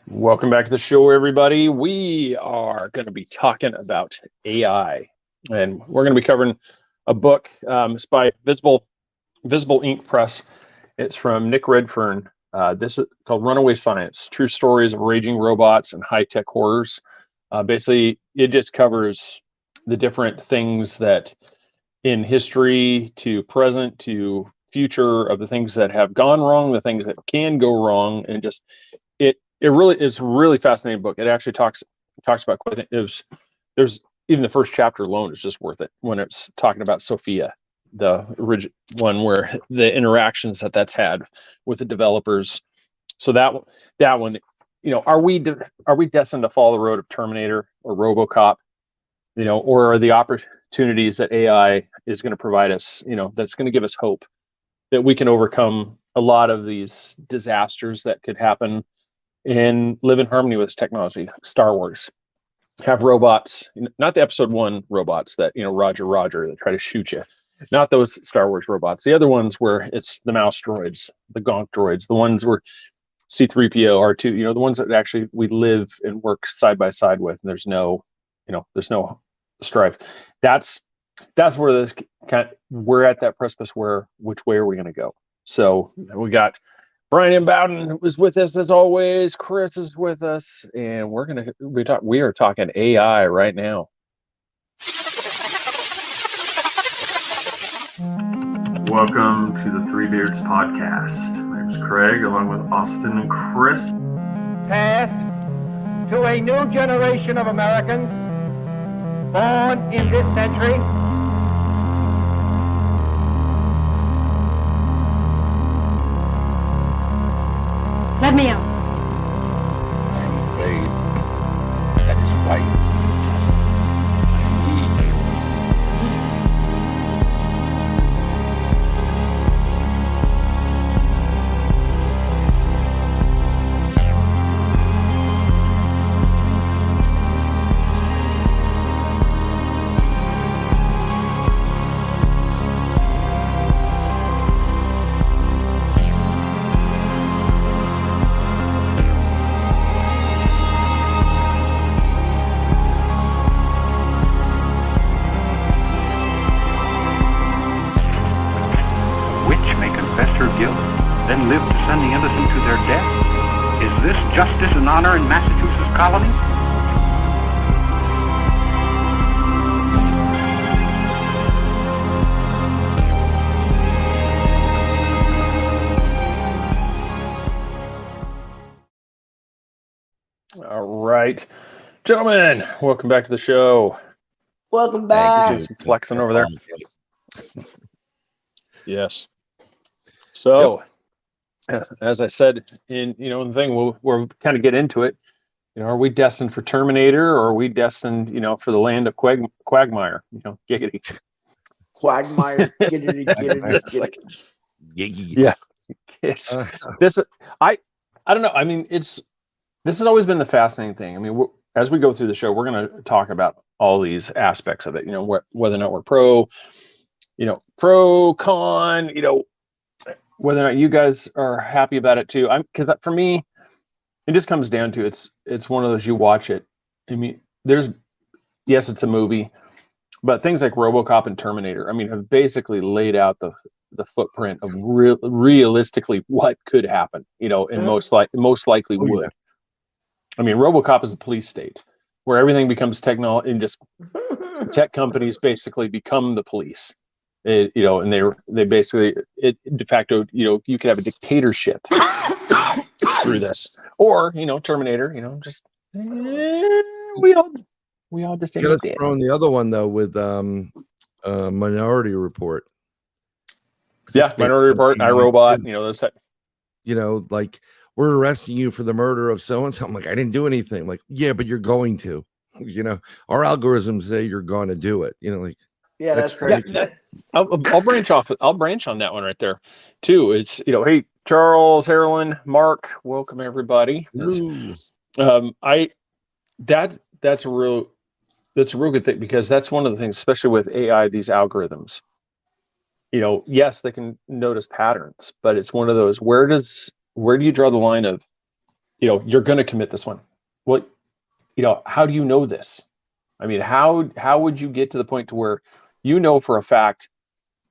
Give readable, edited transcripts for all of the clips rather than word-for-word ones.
Welcome back to the show, everybody. We are going to be talking about AI, and we're going to be covering a book. It's by Visible Ink Press. It's from Nick Redfern. This is called Runaway Science: True Stories of Raging Robots and High-Tech Horrors. Basically, it just covers the different things that in history to present to future of the things that have gone wrong, the things that can go wrong, and just it really is a really fascinating book. It actually talks about quite there's even the first chapter alone is just worth it when it's talking about Sophia, the original one where the interactions that's had with the developers. So that one, are we destined to follow the road of Terminator or RoboCop, or are the opportunities that AI is going to provide us, that's going to give us hope that we can overcome a lot of these disasters that could happen and live in harmony with technology. Star Wars have robots, not the episode 1 robots that, Roger, that try to shoot you. Not those Star Wars robots. The other ones where it's the mouse droids, the gonk droids, the ones where C-3PO, R2, the ones that actually we live and work side by side with, and there's no strife. That's where we're at that precipice where which way are we going to go? So we got Brian Bowden was with us as always. Chris is with us, and we are talking AI right now. Welcome to the Three Beards podcast. My name's Craig, along with Austin and Chris. Passed to a new generation of Americans born in this century. Let me out. I'm afraid that is quite then live to send the innocent to their death? Is this justice and honor in Massachusetts colony? All right, gentlemen, welcome back to the show. Welcome back. Some flexing over there. Yes. So, as I said, in the thing, we'll kind of get into it. Are we destined for Terminator, or are we destined, for the land of quagmire? Giggity. Quagmire. Giggity. Yeah. I don't know. I mean, this has always been the fascinating thing. I mean, as we go through the show, we're going to talk about all these aspects of it. Whether or not we're pro, con, whether or not you guys are happy about it too. Because for me, it just comes down to it's one of those, you watch it. I mean, yes, it's a movie, but things like RoboCop and Terminator, I mean, have basically laid out the footprint of realistically what could happen, and most likely would. I mean, RoboCop is a police state where everything becomes technology, and just tech companies basically become the police. And they basically, de facto, you could have a dictatorship through this, or Terminator, just we all just you gotta throw in the other one though with Minority Report. Yeah, Minority Report, iRobot, those type. Like, we're arresting you for the murder of so and so. I'm like, I didn't do anything. I'm like, yeah, but you're going to. Our algorithms say you're going to do it. Yeah, that's great. I'll branch off. I'll branch on that one right there, too. It's hey, Charles, Harlan, Mark, welcome everybody. That's a real good thing, because that's one of the things, especially with AI, these algorithms. Yes, they can notice patterns, but it's one of those. Where do you draw the line of, you're going to commit this one. Well, how do you know this? I mean, how would you get to the point to where for a fact,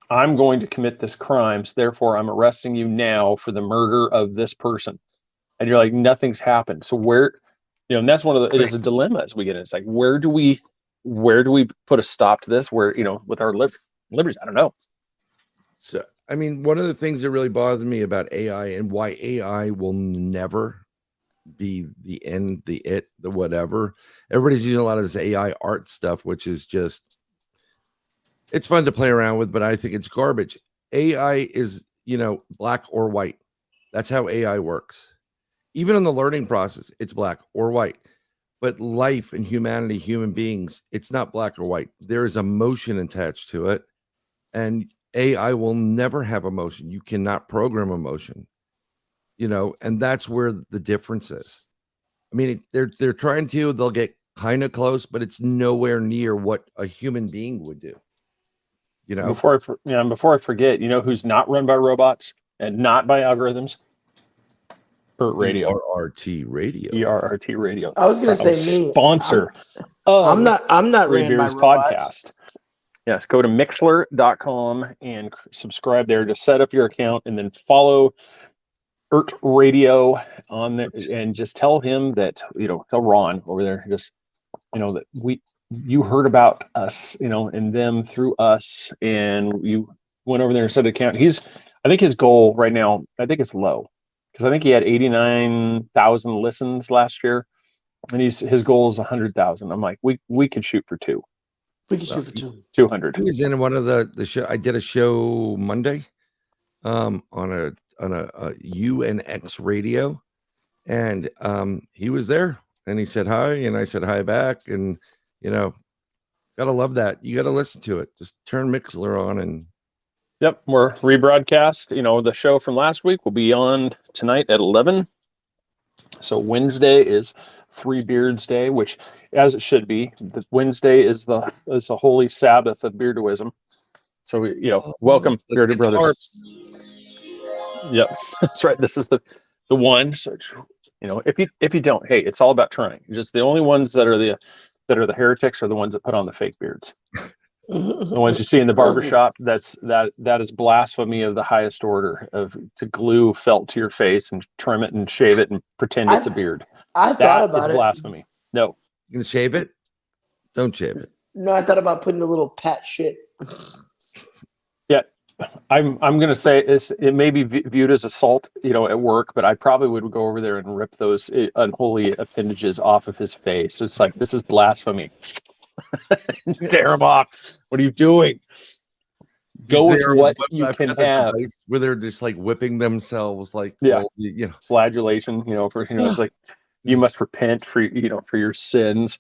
I'm going to commit this crime, so therefore I'm arresting you now for the murder of this person? And you're like, nothing's happened. So where, and that's it is a dilemma as we get in. It's like, where do we put a stop to this? Where, with our liberties, I don't know. So, I mean, one of the things that really bothers me about AI and why AI will never be the end, the whatever. Everybody's using a lot of this AI art stuff, which is just, it's fun to play around with, but I think it's garbage. AI is, black or white. That's how AI works. Even in the learning process, it's black or white. But life and humanity, human beings, it's not black or white. There is emotion attached to it. And AI will never have emotion. You cannot program emotion. And that's where the difference is. I mean, they're trying to, they'll get kind of close, but it's nowhere near what a human being would do. Before I forget, who's not run by robots and not by algorithms? Radio. ERRT Radio. ERRT Radio. I was going to say me. Sponsor. I'm not Three ran by Beers robots. Podcast. Yes, go to Mixler.com and subscribe there to set up your account, and then follow ERT Radio on there, and just tell him that, tell Ron over there, just, that you heard about us, and them through us, and you went over there and set an account. I think his goal right now, I think it's low, because I think he had 89,000 listens last year, and his goal is 100,000. I'm like, we could shoot for 2. We can shoot for 200. He was in one of the show. I did a show Monday, on a UNX radio, and he was there, and he said hi, and I said hi back, and gotta love that. You gotta listen to it. Just turn Mixler on, and yep, we're rebroadcast. The show from last week will be on tonight at 11. So Wednesday is Three Beards Day, which, as it should be, the Wednesday is the holy Sabbath of beardoism. So welcome, bearded brothers. Yep, that's right. This is the one. So if you don't, hey, it's all about trying. Just the only ones that are the heretics are the ones that put on the fake beards. The ones you see in the barbershop, that is blasphemy of the highest order, to glue felt to your face and trim it and shave it and pretend it's a beard. I thought about it. Blasphemy. No. You gonna shave it? Don't shave it. No, I thought about putting a little pat shit. Yeah. I'm gonna say it may be viewed as assault, at work, but I probably would go over there and rip those unholy appendages off of his face. It's like, this is blasphemy. Tear him off. What are you doing? Go with what you can have. Where they're just like whipping themselves, like, flagellation. It's like, you must repent for your sins.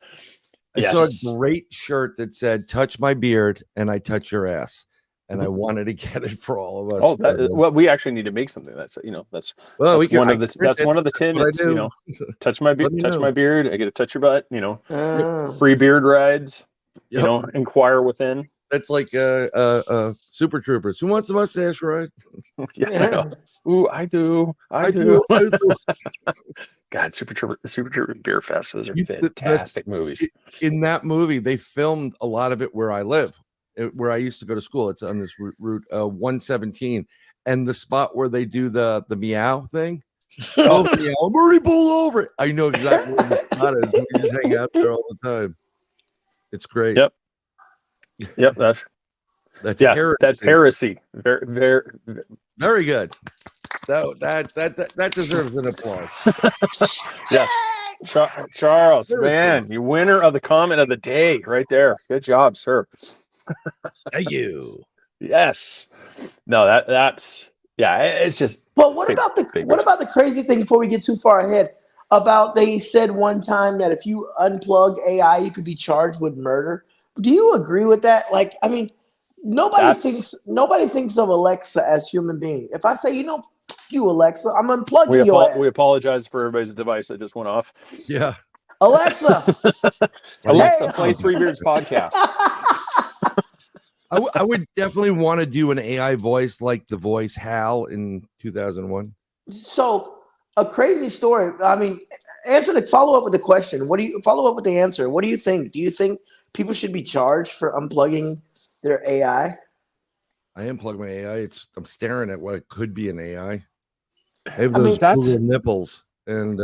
I saw a great shirt that said, "Touch my beard and I touch your ass." And I wanted to get it for all of us. Oh, we actually need to make something that's one of the tenets. Touch my beard, touch my beard. I get to touch your butt. Free beard rides. Yep. Inquire within. That's like Super Troopers. Who wants a mustache ride? Yeah. Ooh, I do. God, Super Trooper Beer Fest. Those are fantastic movies. In that movie, they filmed a lot of it where I live. Where I used to go to school. It's on this route 117, and the spot where they do the meow thing. Oh, meow, Murray, pull over. I know exactly where the spot is. We just hang out there all the time. It's great. Yep. That's heresy. Very, very, very good. That deserves an applause. Yeah. Charles, man, you winner of the comment of the day right there. Good job, sir. Thank you. Yes. No, that's it's just. Well, what about the crazy thing before we get too far ahead? About they said one time that if you unplug AI, you could be charged with murder. Do you agree with that? Like, I mean, nobody thinks of Alexa as human being. If I say, you Alexa, I'm unplugging your ass. We apologize for everybody's device that just went off. Yeah. Alexa, play Three Beards Podcast. I would definitely want to do an AI voice like the voice Hal in 2001. So a crazy story. I mean, follow up with the question. What do you follow up with the answer? What do you think? Do you think people should be charged for unplugging their AI? I unplug my AI. I'm staring at what it could be an AI. I have I those mean, Google nipples, and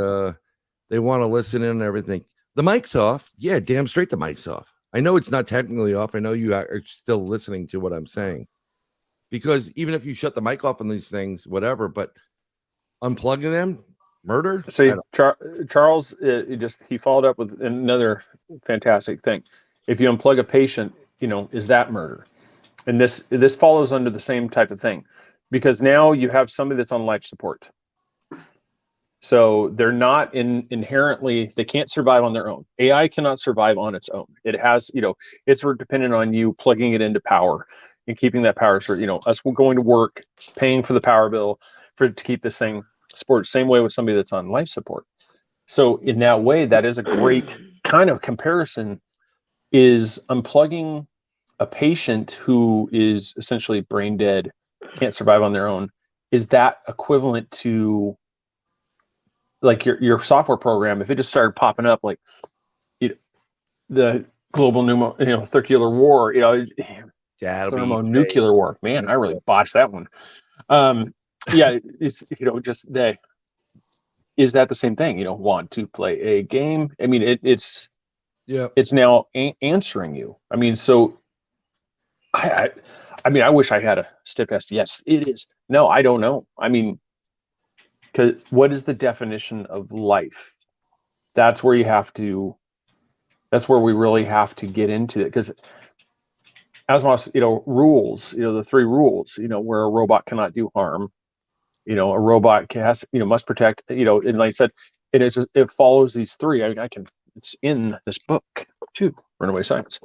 they want to listen in and everything. The mic's off. Yeah, damn straight the mic's off. I know it's not technically off. I know you are still listening to what I'm saying. Because even if you shut the mic off on these things, whatever, but unplugging them, murder? See, Charles, he followed up with another fantastic thing. If you unplug a patient, is that murder? And this follows under the same type of thing, because now you have somebody that's on life support. So they're not inherently, they can't survive on their own. AI cannot survive on its own. It has, it's dependent on you plugging it into power and keeping that power. So, us going to work, paying for the power bill to keep this thing support. Same way with somebody that's on life support. So in that way, that is a great kind of comparison, is unplugging a patient who is essentially brain dead, can't survive on their own. Is that equivalent to like your software program? If it just started popping up like the global circular war, thermonuclear war, man, I really botched that one. Yeah, it's just is that the same thing? Want to play a game? I mean, it's now answering you. I mean, so I wish I had a steadfast yes, it is. No, I don't know. I mean, because what is the definition of life? That's where we really have to get into it, because Asimov's, rules, the 3 rules, where a robot cannot do harm, a robot must protect, and like I said, it follows these 3. I mean, it's in this book too, Runaway Science.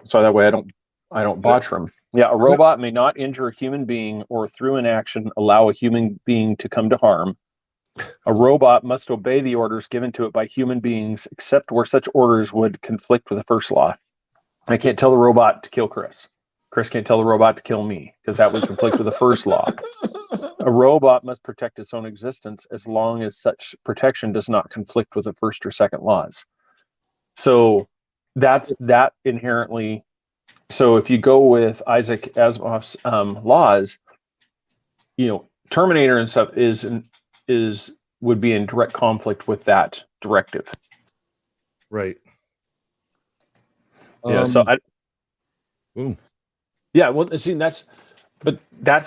So that way I don't botch them. Yeah, a robot may not injure a human being or through inaction allow a human being to come to harm. A robot must obey the orders given to it by human beings, except where such orders would conflict with the first law. I can't tell the robot to kill Chris. Chris can't tell the robot to kill me, because that would conflict with the first law. A robot must protect its own existence as long as such protection does not conflict with the first or second laws. So that's that inherently. So if you go with Isaac Asimov's laws, Terminator and stuff would be in direct conflict with that directive. Right. Yeah. So yeah. Well, see, that's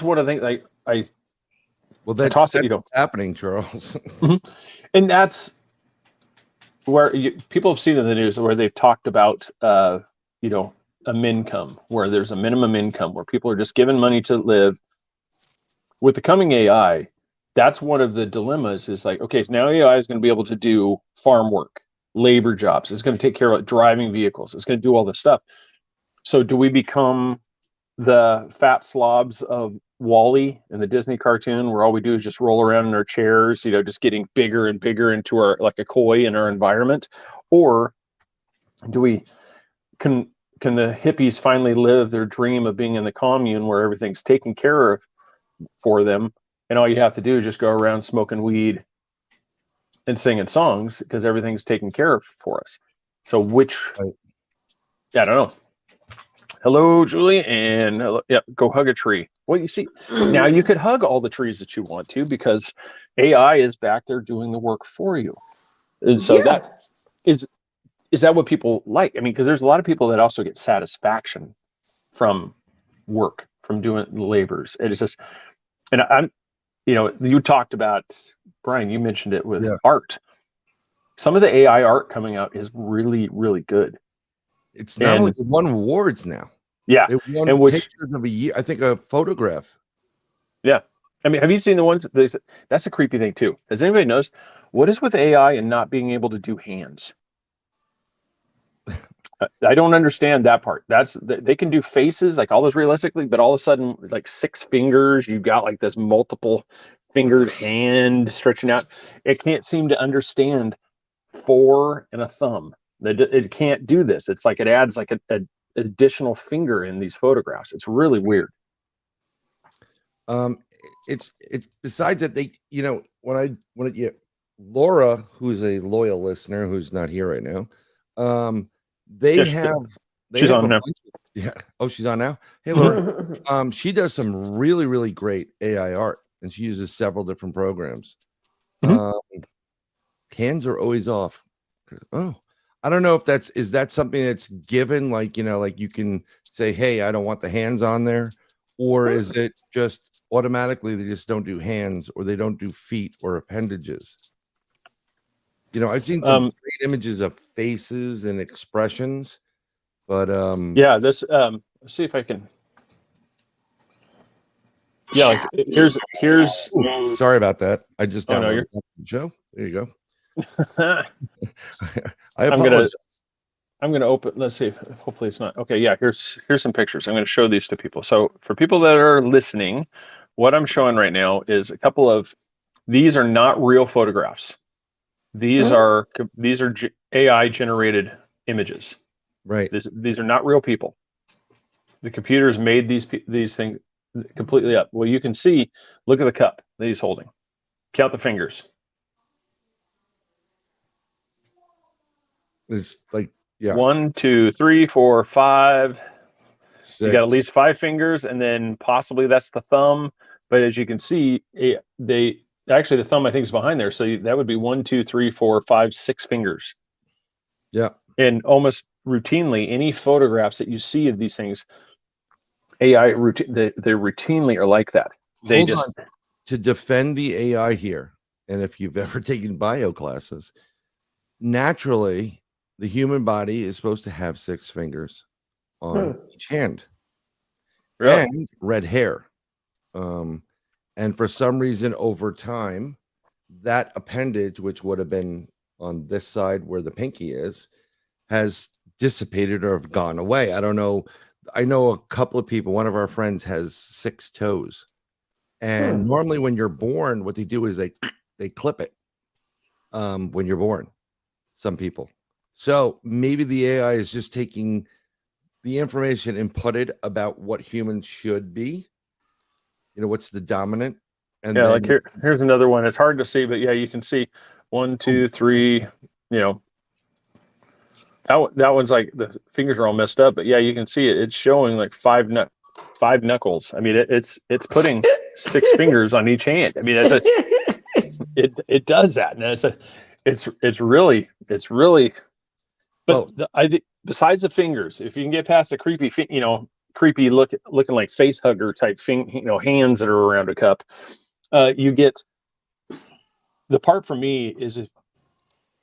what I think. That's toss it. Happening, Charles. Mm-hmm. And that's where people have seen in the news where they've talked about, a mincome, where there's a minimum income where people are just given money to live. With the coming AI, that's one of the dilemmas, is like, okay, so now AI is going to be able to do farm work, labor jobs. It's going to take care of driving vehicles. It's going to do all this stuff. So do we become the fat slobs of Wall-E in the Disney cartoon, where all we do is just roll around in our chairs, just getting bigger and bigger into our, like a koi in our environment? Or do we, can the hippies finally live their dream of being in the commune where everything's taken care of for them, and all you have to do is just go around smoking weed and singing songs because everything's taken care of for us? So I don't know. Hello, Julie, and hello, yeah, go hug a tree. Well, you see, now you could hug all the trees that you want to, because AI is back there doing the work for you. And so that is that what people like? I mean, because there's a lot of people that also get satisfaction from work, from doing labors. And it's just, and I'm, you talked about, Brian, you mentioned it with art. Some of the AI art coming out is really, really good. It's not only won awards now. Yeah. It won pictures of a year, I think, a photograph. Yeah. I mean, have you seen the ones? That's the creepy thing too. Has anybody noticed what is with AI and not being able to do hands? I don't understand that part. They can do faces, like all this realistically, but all of a sudden, like 6 fingers, you've got like this multiple fingered hand stretching out. It can't seem to understand 4 and a thumb. It can't do this. It's like it adds like an additional finger in these photographs. It's really weird. It's besides that, they, Laura, who's a loyal listener, who's not here right now, they Yes, have they she's have on a now. bunch of, yeah. Oh, she's on now. Hey, Laura. She does some really, really great AI art, and she uses several different programs. Hands are always off. Oh, I don't know if is that something that's given, like, like you can say, hey, I don't want the hands on there, or is it just automatically they just don't do hands, or they don't do feet or appendages? I've seen some great images of faces and expressions, but yeah, this let's see if I can. Yeah, like here's sorry about that. I just Oh, no, downloaded you're the show. There you go. I'm I apologize. gonna open. Let's see. Hopefully it's not okay. Yeah, here's some pictures. I'm gonna show these to people. So for people that are listening, what I'm showing right now is a couple of these are not real photographs. These are AI generated images. Right. These are not real people. The computers made these things completely up. Well, you can see. Look at the cup that he's holding. Count the fingers. It's like, yeah. 1, 2, 3, 4, 5. 6. You got at least 5 fingers, and then possibly that's the thumb. But as you can see, they actually the thumb I think is behind there, so that would be 1, 2, 3, 4, 5, 6 fingers. Yeah. And almost routinely, any photographs that you see of these things, AI they routinely are like that. They Hold on. To defend the AI here, and if you've ever taken bio classes, naturally the human body is supposed to have 6 fingers on each hand, really? and red hair. And for some reason, over time, that appendage, which would have been on this side where the pinky is, has dissipated or have gone away. I don't know. I know a couple of people. One of our friends has 6 toes, and normally when you're born, what they do is they clip it when you're born. Some people. So maybe the AI is just taking the information inputted about what humans should be. What's the dominant? And yeah, then, like here's another one. It's hard to see, but yeah, you can see 1, 2, 3. That one's like the fingers are all messed up, but yeah, you can see it. It's showing like 5 knuckles. I mean, it's putting 6 fingers on each hand. I mean, it does that, and it's really. But I think besides the fingers, if you can get past the creepy looking like face hugger type thing, hands that are around a cup, you get the part for me is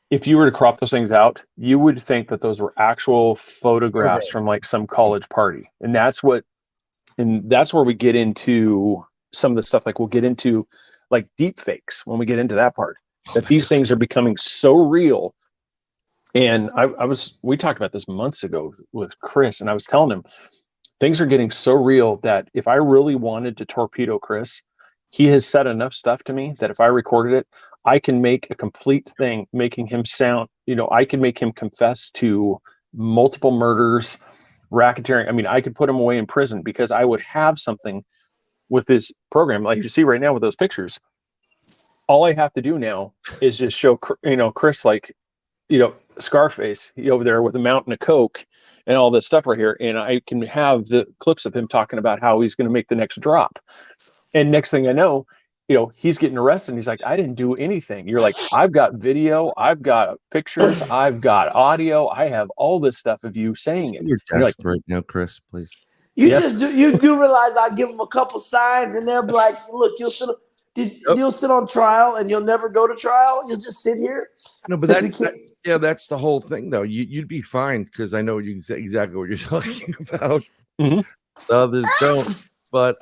if you were to crop those things out, you would think that those were actual photographs from like some college party, and that's where we get into some of the stuff. Like we'll get into like deep fakes when we get into that part. That these things are becoming so real. And we talked about this months ago with Chris, and I was telling him things are getting so real that if I really wanted to torpedo Chris, he has said enough stuff to me that if I recorded it, I can make a complete thing, making him sound, I can make him confess to multiple murders, racketeering. I mean, I could put him away in prison because I would have something with this program. Like you see right now with those pictures, all I have to do now is just show, Chris, like, Scarface over there with a mountain of Coke and all this stuff right here. And I can have the clips of him talking about how he's going to make the next drop. And next thing I know, he's getting arrested. And he's like, I didn't do anything. You're like, I've got video, I've got pictures, I've got audio. I have all this stuff of you saying it. You're like, right now, Chris, please. You do realize I'll give them a couple signs and they'll be like, look, you'll sit on trial and you'll never go to trial. You'll just sit here. No, but that's the whole thing, though. You'd be fine because I know exactly what you're talking about. Mm-hmm. Others don't, but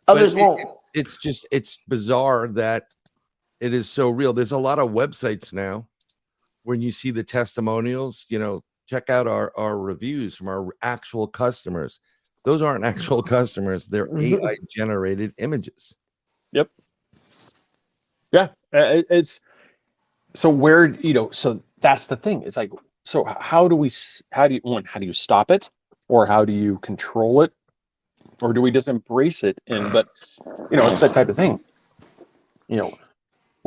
others won't. It's bizarre that it is so real. There's a lot of websites now when you see the testimonials. Check out our reviews from our actual customers. Those aren't actual customers; they're AI generated images. Yep. Yeah, it's. So where, so that's the thing. It's like, so how do you stop it, or how do you control it, or do we just embrace it? But it's that type of thing.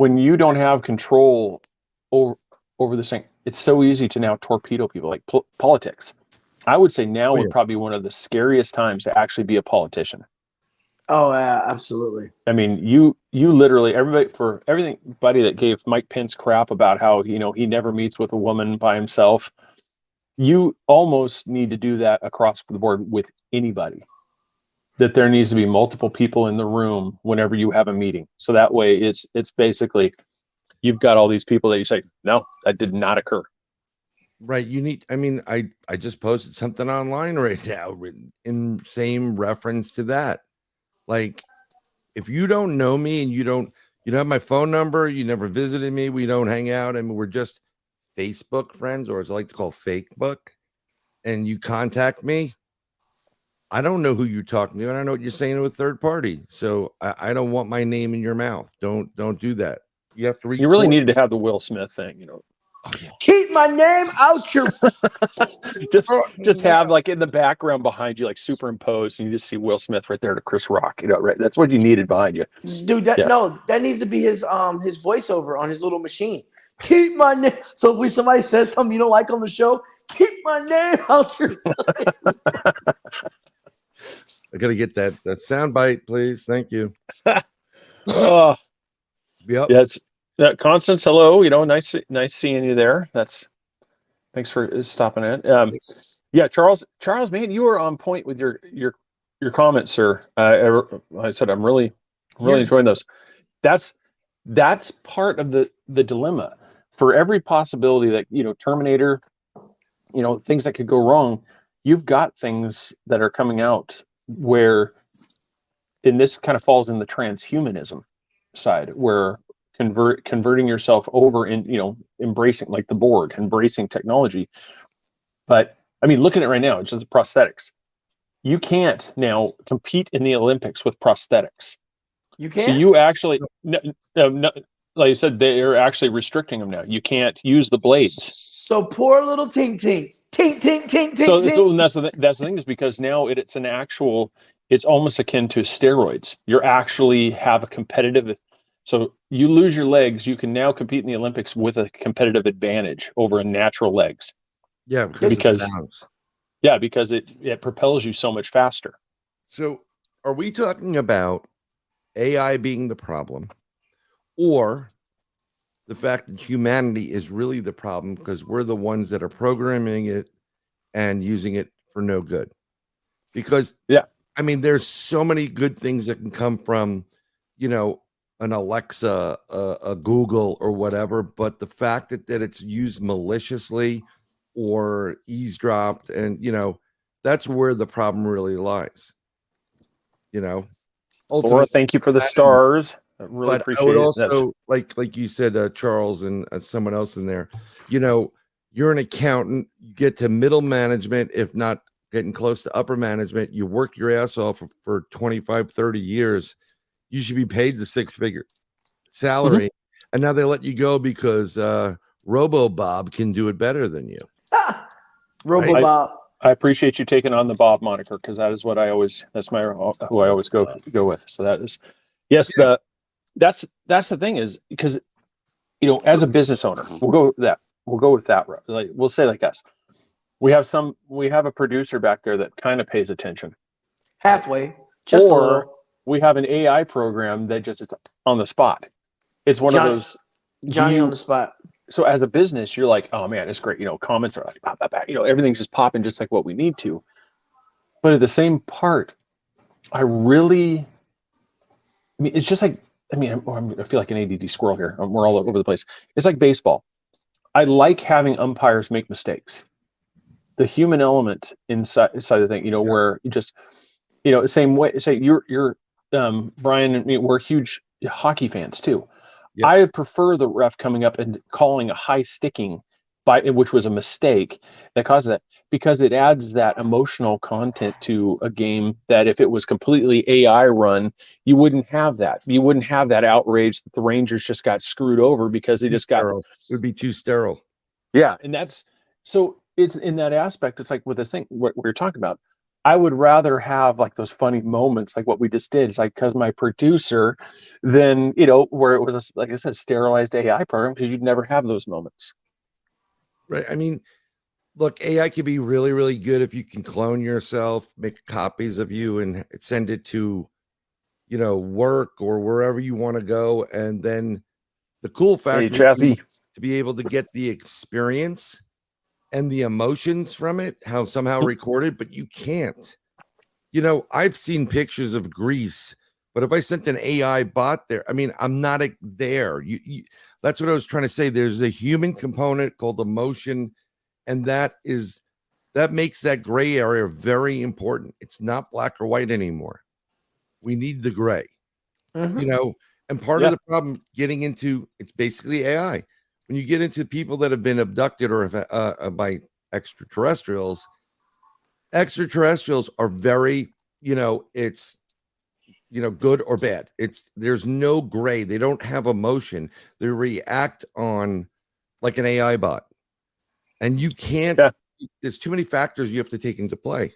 when you don't have control over this thing, it's so easy to now torpedo people, like politics. I would say now would probably be one of the scariest times to actually be a politician. Oh, yeah, absolutely. I mean, you literally, everybody that gave Mike Pence crap about how, he never meets with a woman by himself, you almost need to do that across the board with anybody. That there needs to be multiple people in the room whenever you have a meeting. So that way it's basically, you've got all these people that you say, no, that did not occur. Right. I just posted something online right now in same reference to that. Like, if you don't know me and you don't have my phone number, you never visited me, we don't hang out, and we're just Facebook friends, or as I like to call fake book, and you contact me, I don't know who you're talking to. I don't know what you're saying to a third party. So I don't want my name in your mouth. Don't do that. You have to record. You really needed to have the Will Smith thing, Oh, yeah. Keep my name out your. just have like in the background behind you, like superimposed, and you just see Will Smith right there to Chris Rock. Right? That's what you needed behind you, dude. That needs to be his voiceover on his little machine. Keep my name. So if somebody says something you don't like on the show, keep my name out your. I gotta get that sound bite, please. Thank you. Oh, yep. Yes. Constance, hello. Nice seeing you there. Thanks for stopping in. Yeah, Charles, man, you were on point with your comments, sir. I said I'm really enjoying those. That's part of the dilemma. For every possibility that Terminator, things that could go wrong, you've got things that are coming out where, and this kind of falls in the transhumanism side, where converting yourself over in, embracing, like the Borg, embracing technology. But I mean, look at it right now, it's just prosthetics. You can't now compete in the Olympics with prosthetics. You can't. So you actually, no, like you said, they are actually restricting them now. You can't use the blades. So poor little tink. So that's the thing, is because now it's almost akin to steroids. You're actually have a competitive. So you lose your legs, you can now compete in the Olympics with a competitive advantage over a natural legs. Yeah, because it propels you so much faster. So are we talking about AI being the problem, or the fact that humanity is really the problem because we're the ones that are programming it and using it for no good? Because there's so many good things that can come from, an Alexa, a Google, or whatever, but the fact that it's used maliciously or eavesdropped, and that's where the problem really lies. Laura, thank you for the stars. I really appreciate it. I would also like you said, Charles, and someone else in there. You're an accountant. You get to middle management, if not getting close to upper management. You work your ass off for 25, 30 years. You should be paid the six-figure salary, and now they let you go because Robo Bob can do it better than you. Robo Bob. I appreciate you taking on the Bob moniker, because that is what that's who I always go with. So that is, yes, that's the thing, is because as a business owner, we'll go with that route. Like, we'll say like us, we have a producer back there that kind of pays attention halfway, just a little. We have an AI program that it's on the spot. It's one of those Johnny on the spot. So as a business, you're like, oh man, it's great. Comments are like, bah, bah, bah. Everything's just popping just like what we need to. But at the same part, it's just like, I feel like an ADD squirrel here. We're all over the place. It's like baseball. I like having umpires make mistakes. The human element inside the thing, where you just, same way. Say you're Brian and me, we're huge hockey fans too. Yep. I prefer the ref coming up and calling a high sticking, which was a mistake that caused that, because it adds that emotional content to a game that if it was completely AI run, you wouldn't have that. You wouldn't have that outrage that the Rangers just got screwed over because they just got. It would be too sterile. Yeah, and so it's in that aspect. It's like with this thing what we're talking about. I would rather have like those funny moments, like what we just did. It's like, because my producer, then, where it was, like I said, sterilized AI program, because you'd never have those moments. Right. I mean, look, AI can be really, really good if you can clone yourself, make copies of you, and send it to, work or wherever you want to go. And then the cool Hey, factor would be Chassis. to be able to get the experience and the emotions from it, how somehow recorded, but you can't. I've seen pictures of Greece, but if I sent an AI bot there, I mean, I'm not there. That's what I was trying to say. There's a human component called emotion, and that makes that gray area very important. It's not black or white anymore. We need the gray, and part of the problem getting into it's basically AI. When you get into people that have been abducted or by extraterrestrials are very, it's, good or bad. There's no gray. They don't have emotion. They react on like an AI bot. And you can't, there's too many factors you have to take into play.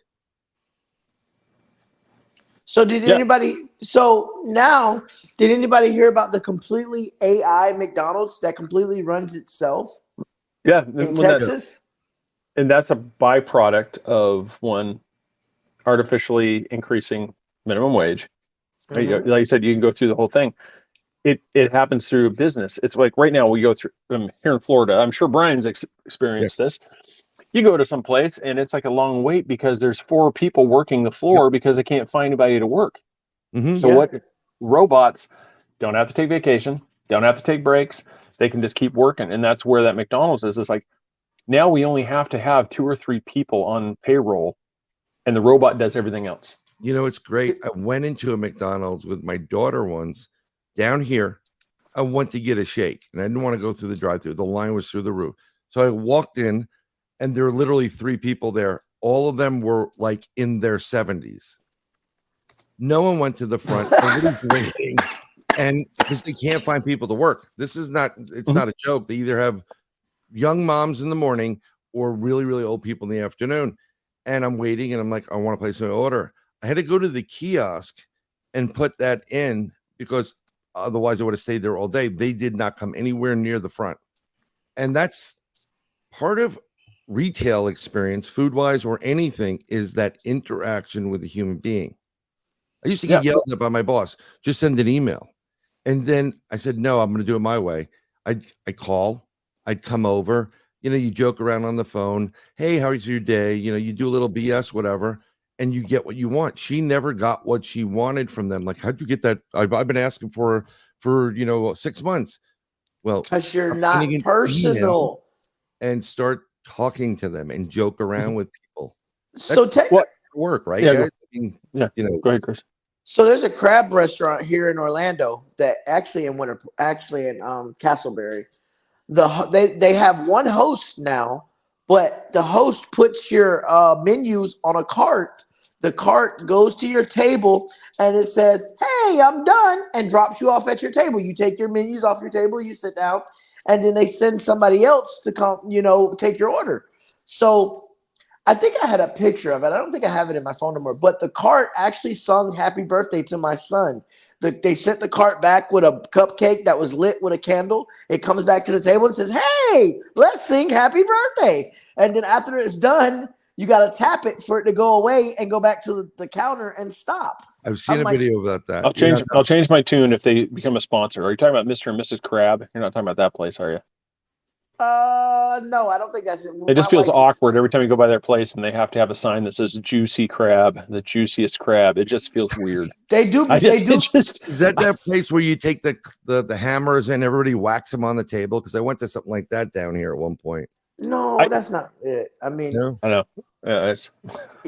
So did anybody hear about the completely AI McDonald's that completely runs itself? Yeah. In Texas? And that's a byproduct of one, artificially increasing minimum wage. Mm-hmm. Like you said, you can go through the whole thing. It happens through business. It's like right now we go through here in Florida. I'm sure Brian's experienced this. You go to some place and it's like a long wait because there's 4 people working the floor because they can't find anybody to work. Mm-hmm. So what robots don't have to take vacation, don't have to take breaks. They can just keep working. And that's where that McDonald's is. It's like, now we only have to have 2 or 3 people on payroll and the robot does everything else. It's great. I went into a McDonald's with my daughter once down here. I went to get a shake and I didn't want to go through the drive-thru. The line was through the roof. So I walked in and there were literally 3 people there. All of them were like in their 70s. No one went to the front. Everybody's waiting. And because they can't find people to work. It's not a joke. They either have young moms in the morning or really, really old people in the afternoon. And I'm waiting and I'm like, I want to place my order. I had to go to the kiosk and put that in because otherwise I would have stayed there all day. They did not come anywhere near the front. And that's part of retail experience, food-wise or anything, is that interaction with a human being. I used to get yelled at by my boss, just send an email. And then I said, no, I'm going to do it my way. I'd call, I'd come over, you joke around on the phone. Hey, how was your day? You do a little BS, whatever, and you get what you want. She never got what she wanted from them. Like, how'd you get that? I've been asking for 6 months. Well, because you're not personal. And start talking to them and joke around with people. So work, right, guys? Go ahead, Chris. So there's a crab restaurant here in Orlando that actually in Castleberry. They have one host now, but the host puts your menus on a cart. The cart goes to your table and it says, "Hey, I'm done," and drops you off at your table. You take your menus off your table, you sit down, and then they send somebody else to come, take your order. So I think I had a picture of it. I don't think I have it in my phone number, but the cart actually sung "Happy Birthday" to my son. They sent the cart back with a cupcake that was lit with a candle. It comes back to the table and says, "Hey, let's sing Happy Birthday." And then after it's done, you got to tap it for it to go away and go back to the counter and stop. I've seen a video about that. I'll change my tune if they become a sponsor. Are you talking about Mr. and Mrs. Crab? You're not talking about that place, are you? No, I don't think that's it. It just feels awkward every time you go by their place and they have to have a sign that says "Juicy Crab," the juiciest crab. It just feels weird. They do. Is that place where you take the hammers and everybody whacks them on the table? Because I went to something like that down here at one point. No, that's not it. I mean, no? I know.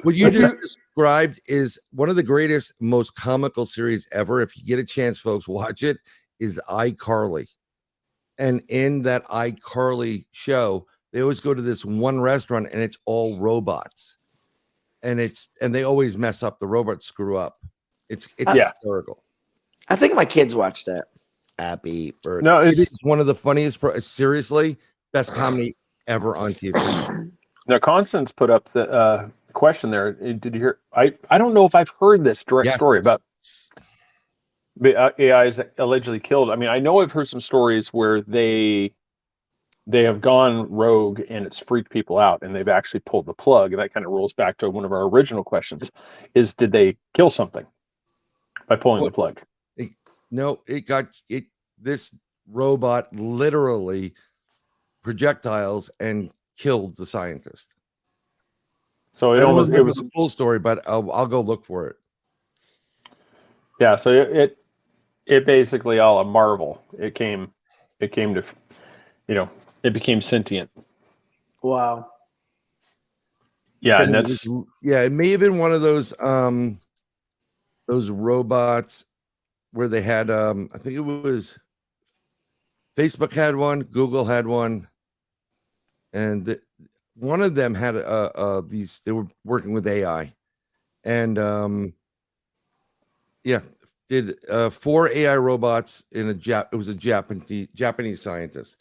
What you just described is one of the greatest, most comical series ever. If you get a chance, folks, watch it. Is iCarly. And in that iCarly show, they always go to this one restaurant and it's all robots. And they always mess up. The robots screw up. It's hysterical. I think my kids watch that. Happy Birthday. No, it's one of the funniest, seriously, best comedy ever on TV. Now, Constance put up the question there. Did you hear? I don't know if I've heard this direct story about AIs that allegedly killed. I mean, I know I've heard some stories where they have gone rogue and it's freaked people out and they've actually pulled the plug. And that kind of rolls back to one of our original questions: is did they kill something by pulling the plug? No, this robot literally projectiles and killed the scientist. So it was a full story, but I'll go look for it. Yeah, so it basically all a marvel. It came to, it became sentient. Wow. Yeah, and that's it may have been one of those robots where they had I think it was Facebook had one, Google had one, and one of them had these. They were working with AI, and did 4 AI robots in it was a Japanese scientist.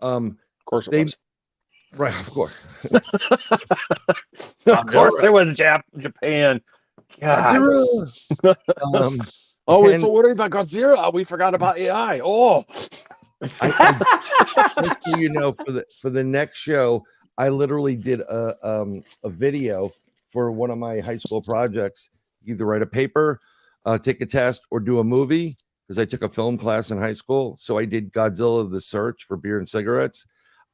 Of course it was. Right, of course. Of course it was Japan. God. So what about Godzilla? We forgot about AI. Oh. Just so you know, for the next show, I literally did a video for one of my high school projects. Either write a paper, take a test, or do a movie, because I took a film class in high school. So I did Godzilla: The Search for Beer and Cigarettes.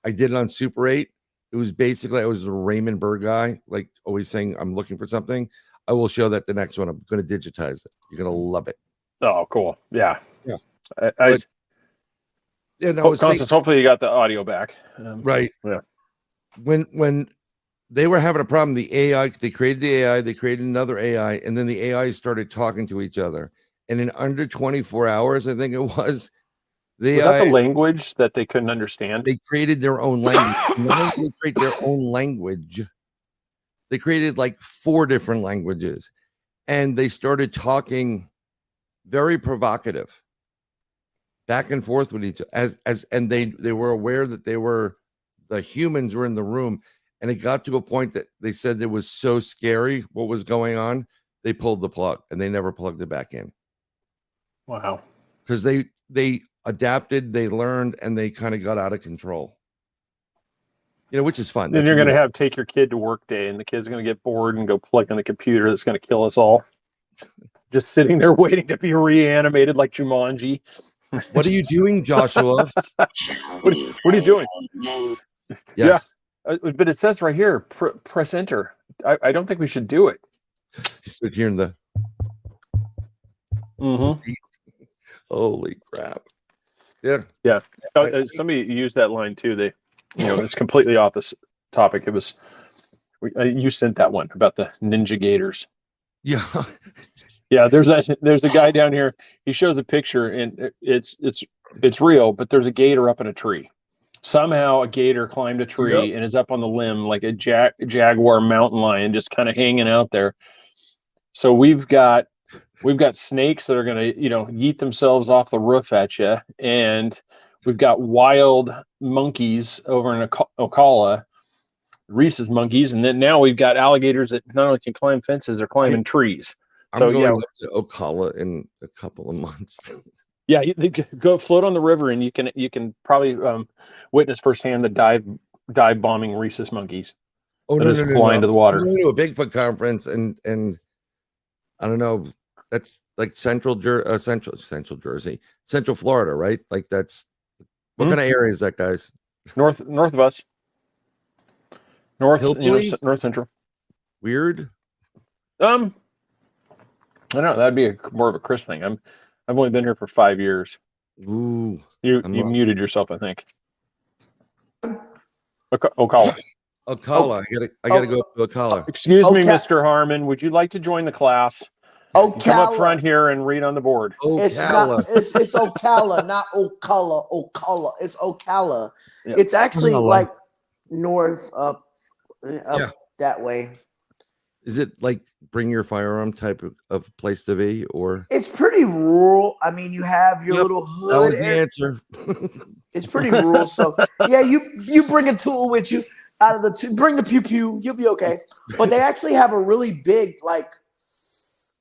I did it on Super 8. It was basically, I was the Raymond Burr guy, like always saying I'm looking for something. I will show that the next one. I'm going to digitize it. You're going to love it. Oh, cool. Yeah. Constance, hopefully you got the audio back. Right. Yeah. When they were having a problem, the AI, they created the AI, they created another AI, and then the AI started talking to each other. And in under 24 hours, I think it was that the language that they couldn't understand? They created their own language. Not only did they create their own language, they created like 4 different languages. And they started talking very provocative, back and forth with each other. And they were aware that the humans were in the room. And it got to a point that they said it was so scary what was going on, they pulled the plug and they never plugged it back in. Wow. Because they adapted, they learned, and they kind of got out of control. Which is fun. Then you're going to take your kid to work day, and the kid's going to get bored and go plug in the computer that's going to kill us all. Just sitting there waiting to be reanimated like Jumanji. What are you doing, Joshua? What are you doing? Yes. Yeah. But it says right here, press enter. I don't think we should do it. Just hearing the. Mm-hmm. Holy crap! Yeah. Yeah. Somebody used that line too. It's completely off this topic. It was you sent that one about the ninja gators. Yeah. Yeah. There's a guy down here. He shows a picture and it's real, but there's a gator up in a tree. Somehow a gator climbed a tree and is up on the limb like a jaguar mountain lion, just kind of hanging out there. So we've got snakes that are going to, yeet themselves off the roof at you. And we've got wild monkeys over in Ocala, Reese's monkeys. And then now we've got alligators that not only can climb fences, they're climbing trees. I'm going to Ocala in a couple of months. Yeah, they go float on the river, and you can probably witness firsthand the dive bombing Reese's monkeys. Oh, no, fly into the water. I'm going to a Bigfoot conference, and I don't know. That's like Central Jersey, Central Florida, right? Like that's what kind of area is that, guys? North of us. North Central. Weird. I don't know. That'd be more of a Chris thing. I've only been here for 5 years. Ooh. You muted yourself, I think. Ocala. Ocala. I gotta go to Ocala. Excuse me, Mr. Harmon. Would you like to join the class? Ocala. Come up front here and read on the board. Ocala. It's Ocala, not Ocala. Ocala. It's Ocala. Yeah. It's actually like north up that way. Is it like bring your firearm type of place to be, or? It's pretty rural. I mean, you have your little hood. That was the answer. It's pretty rural. So yeah, you bring a tool with you. out of the two. Bring the pew pew. You'll be okay. But they actually have a really big, like,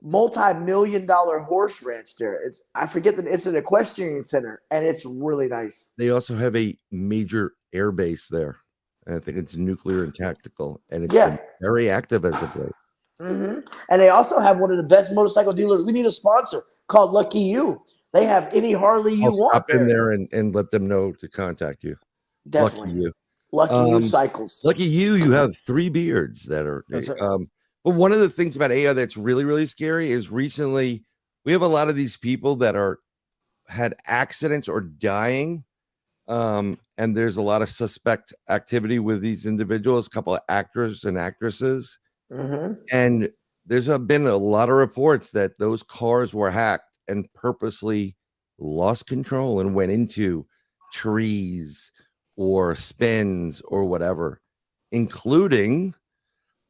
multi-million-dollar horse ranch there. I forget that it's an equestrian center, and it's really nice. They also have a major air base there. And I think it's nuclear and tactical, and it's been very active as of late. Mm-hmm. And they also have one of the best motorcycle dealers. We need a sponsor called Lucky You. They have any Harley you want. Stop in there and let them know to contact you. Definitely. Lucky You. Lucky You Cycles. Lucky you have 3 beards that are. That's right. But one of the things about AI that's really, really scary is recently we have a lot of these people that had accidents or dying. And there's a lot of suspect activity with these individuals, a couple of actors and actresses. Mm-hmm. And there's been a lot of reports that those cars were hacked and purposely lost control and went into trees or spins or whatever, including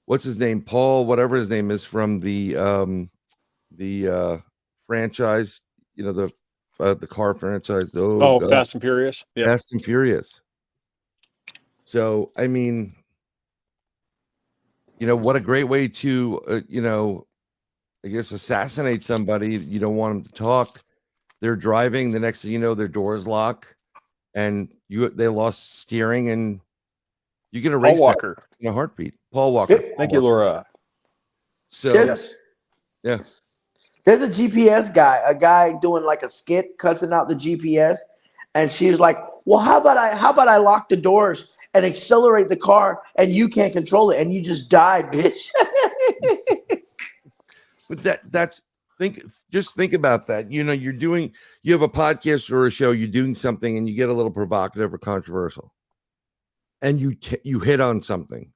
what's his name, Paul, whatever his name is from the franchise, the car franchise. God. Fast and Furious. Yeah. Fast and Furious. So, I mean, what a great way to, I guess, assassinate somebody. You don't want them to talk. They're driving. The next thing you know, their doors lock, and they lost steering, and you can erase Paul Walker in a heartbeat. Paul Walker. Thank you, Laura. So, yeah. There's a GPS guy, a guy doing like a skit, cussing out the GPS, and she was like, "Well, how about I lock the doors and accelerate the car, and you can't control it, and you just died, bitch." But just think about that. You have a podcast or a show, you're doing something, and you get a little provocative or controversial, and you hit on something.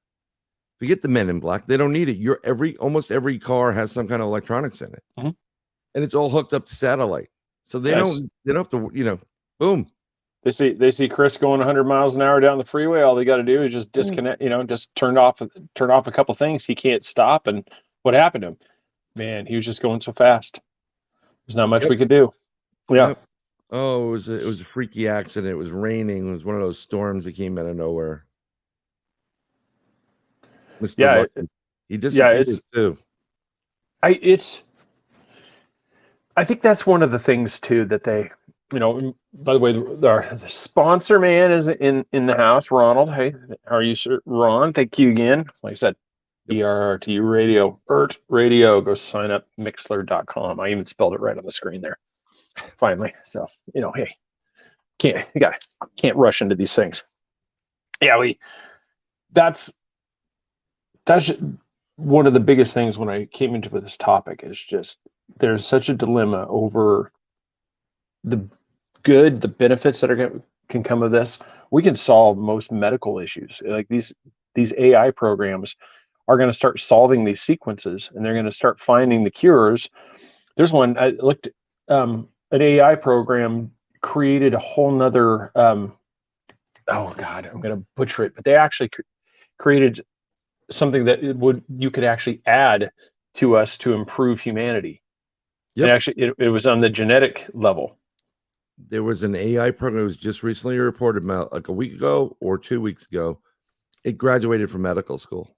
Forget the Men in Black; they don't need it. Almost every car has some kind of electronics in it, mm-hmm. and it's all hooked up to satellite, so they don't have to. Boom. They see Chris going 100 miles an hour down the freeway. All they got to do is just disconnect. Just turn off a couple things. He can't stop. And what happened to him? Man, he was just going so fast. There's not much we could do. Yeah. Yep. Oh, it was a freaky accident. It was raining. It was one of those storms that came out of nowhere. Mr. Lucky. He disappeared too. I think that's one of the things too that they, by the way, the sponsor man is in the house, Ronald. Hey, how are you, sir? Ron, thank you again. Like I said, ERRTU Radio, ERT Radio. Go sign up, Mixler.com. I even spelled it right on the screen there. Finally. So, hey, can't rush into these things. Yeah, that's one of the biggest things when I came into this topic is just there's such a dilemma over the benefits that can come of this. We can solve most medical issues. Like these AI programs are going to start solving these sequences, and they're going to start finding the cures. There's one I looked an AI program created a whole nother oh God, I'm going to butcher it, but they actually created something that you could actually add to us to improve humanity. Yep. And actually it was on the genetic level. There was an AI program that was just recently reported about like a week ago or 2 weeks ago. It graduated from medical school.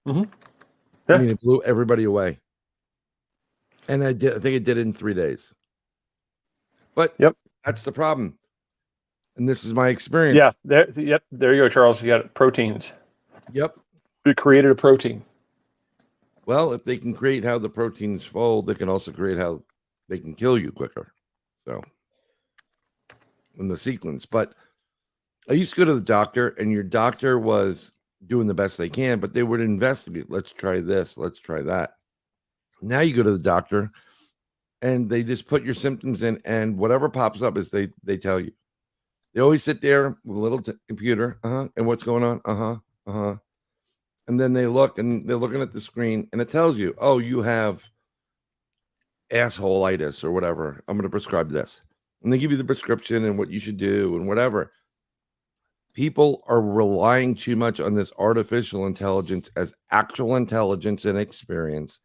Mm-hmm. Yeah. I mean, it blew everybody away. And I think it did it in 3 days. But that's the problem. And this is my experience. Yeah. There you go, Charles. You got proteins. Yep. It created a protein. Well, if they can create how the proteins fold, they can also create how they can kill you quicker. So, in the sequence. But I used to go to the doctor, and your doctor was doing the best they can, but they would investigate. Let's try this. Let's try that. Now you go to the doctor, and they just put your symptoms in, and whatever pops up is they tell you. They always sit there with a little computer, and what's going on, and then they look, and they're looking at the screen, and it tells you, oh, you have assholeitis or whatever. I'm going to prescribe this, and they give you the prescription and what you should do and whatever. People are relying too much on this artificial intelligence as actual intelligence and experience,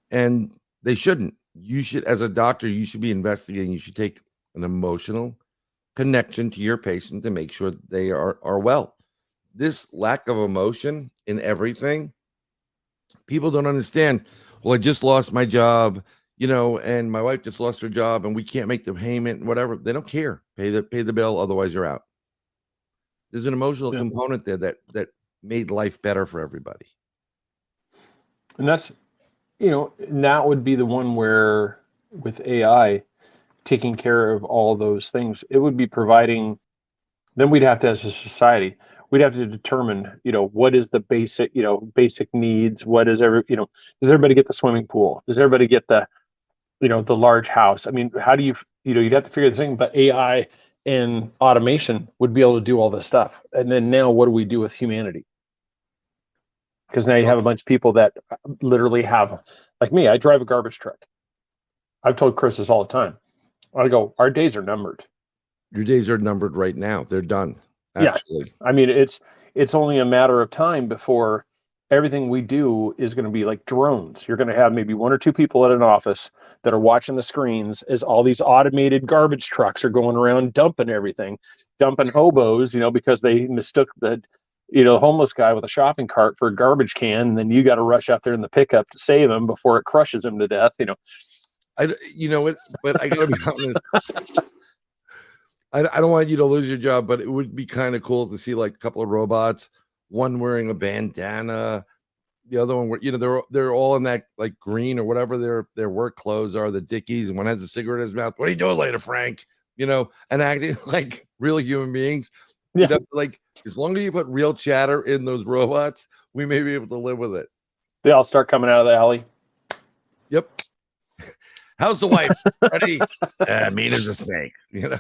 and they shouldn't. You should, as a doctor, you should be investigating. You should take an emotional connection to your patient to make sure they are well. this lack of emotion in everything, people don't understand. Well, I just lost my job, and my wife just lost her job, and we can't make the payment and whatever. They don't care. Pay the bill, otherwise you're out. There's an emotional component there that made life better for everybody. And that's, that would be the one where with AI taking care of all those things, it would be providing, then we'd have to, as a society, we'd have to determine, what is the basic needs? What is does everybody get the swimming pool? Does everybody get the large house? I mean, how do you'd have to figure this thing, but AI and automation would be able to do all this stuff. And then now what do we do with humanity? Because now you have a bunch of people that literally have, like me, I drive a garbage truck. I've told Chris this all the time. I go, our days are numbered. Your days are numbered right now. They're done. Actually. Yeah. I mean, it's only a matter of time before everything we do is going to be like drones. You're going to have maybe one or two people at an office that are watching the screens as all these automated garbage trucks are going around dumping everything, dumping hobos, because they mistook the homeless guy with a shopping cart for a garbage can, and then you got to rush out there in the pickup to save him before it crushes him to death. But I gotta be honest. I don't want you to lose your job, but it would be kind of cool to see like a couple of robots, one wearing a bandana, the other one, they're all in that like green or whatever their work clothes are, the Dickies, and one has a cigarette in his mouth. What are you doing later, Frank? And acting like real human beings. Yeah. Like, as long as you put real chatter in those robots, we may be able to live with it. They all start coming out of the alley. Yep. How's the wife? Ready? Mean as a snake. Yeah.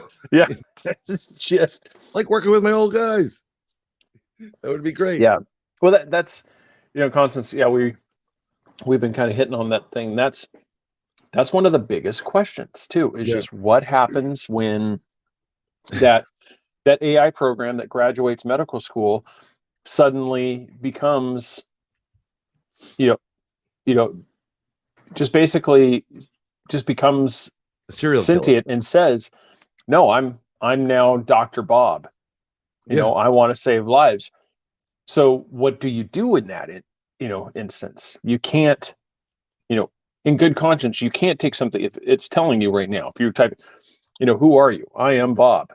It's just like working with my old guys. That would be great. Yeah. Well, that's Constance. Yeah, we've been kind of hitting on that thing. That's one of the biggest questions too. Is just what happens when that AI program that graduates medical school suddenly becomes, just basically just becomes a serial sentient killer and says, no, I'm now Dr. Bob. I want to save lives. So what do you do in that, instance? You can't, in good conscience, you can't take something if it's telling you right now, if you're typing, who are you? I am Bob.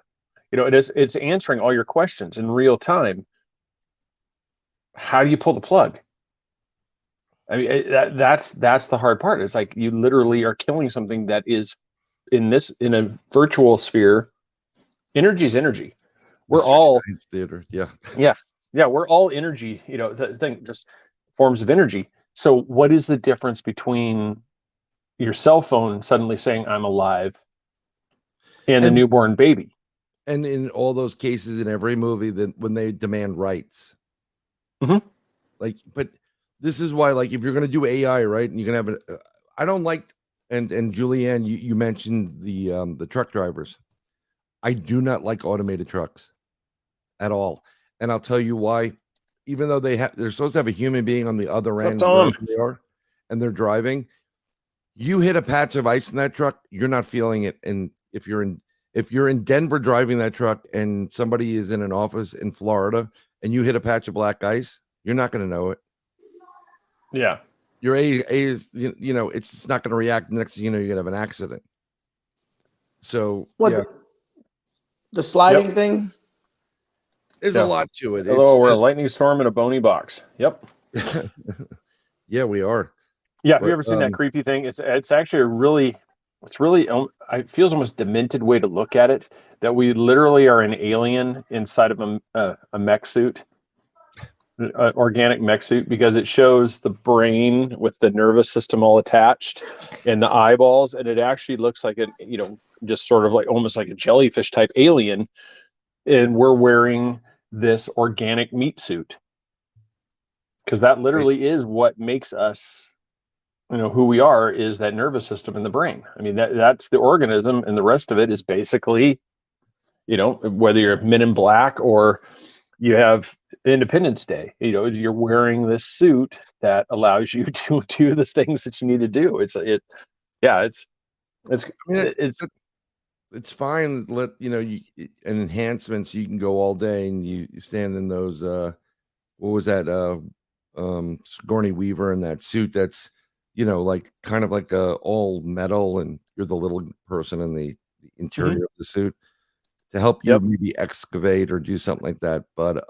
It's answering all your questions in real time. How do you pull the plug? I mean, that's the hard part. It's like you literally are killing something that is in a virtual sphere. Energy is energy. We're all science theater. Yeah. We're all energy. Just forms of energy. So, what is the difference between your cell phone suddenly saying "I'm alive" and a newborn baby? And in all those cases, in every movie, when they demand rights, but this is why, like, if you're going to do AI, right, and you can have I don't like, and Julianne, you mentioned the truck drivers. I do not like automated trucks at all, and I'll tell you why. Even though they're supposed to have a human being on the other end, wherever they are, and they're driving, you hit a patch of ice in that truck, you're not feeling it. And if you're in Denver driving that truck, and somebody is in an office in Florida, and you hit a patch of black ice, you're not going to know it. Yeah. Your A is, it's just not going to react. Next thing you know, you're going to have an accident. So, the sliding thing? There's a lot to it. Hello, we're a lightning storm in a bony box. Yep. Yeah, we are. Yeah. Have you ever seen that creepy thing? It's actually it feels almost demented way to look at it, that we literally are an alien inside of a mech suit. Organic mech suit, because it shows the brain with the nervous system all attached and the eyeballs, and it actually looks like just sort of like almost like a jellyfish type alien, and we're wearing this organic meat suit because that literally is what makes us who we are, is that nervous system in the brain. I mean, that's the organism, and the rest of it is basically whether you're Men in Black or you have Independence Day, you're wearing this suit that allows you to do the things that you need to do. It's it's fine. Let you and enhancements. You can go all day and you stand in those. What was that? Sigourney Weaver in that suit. That's like kind of like all metal, and you're the little person in the interior of the suit to help you maybe excavate or do something like that. But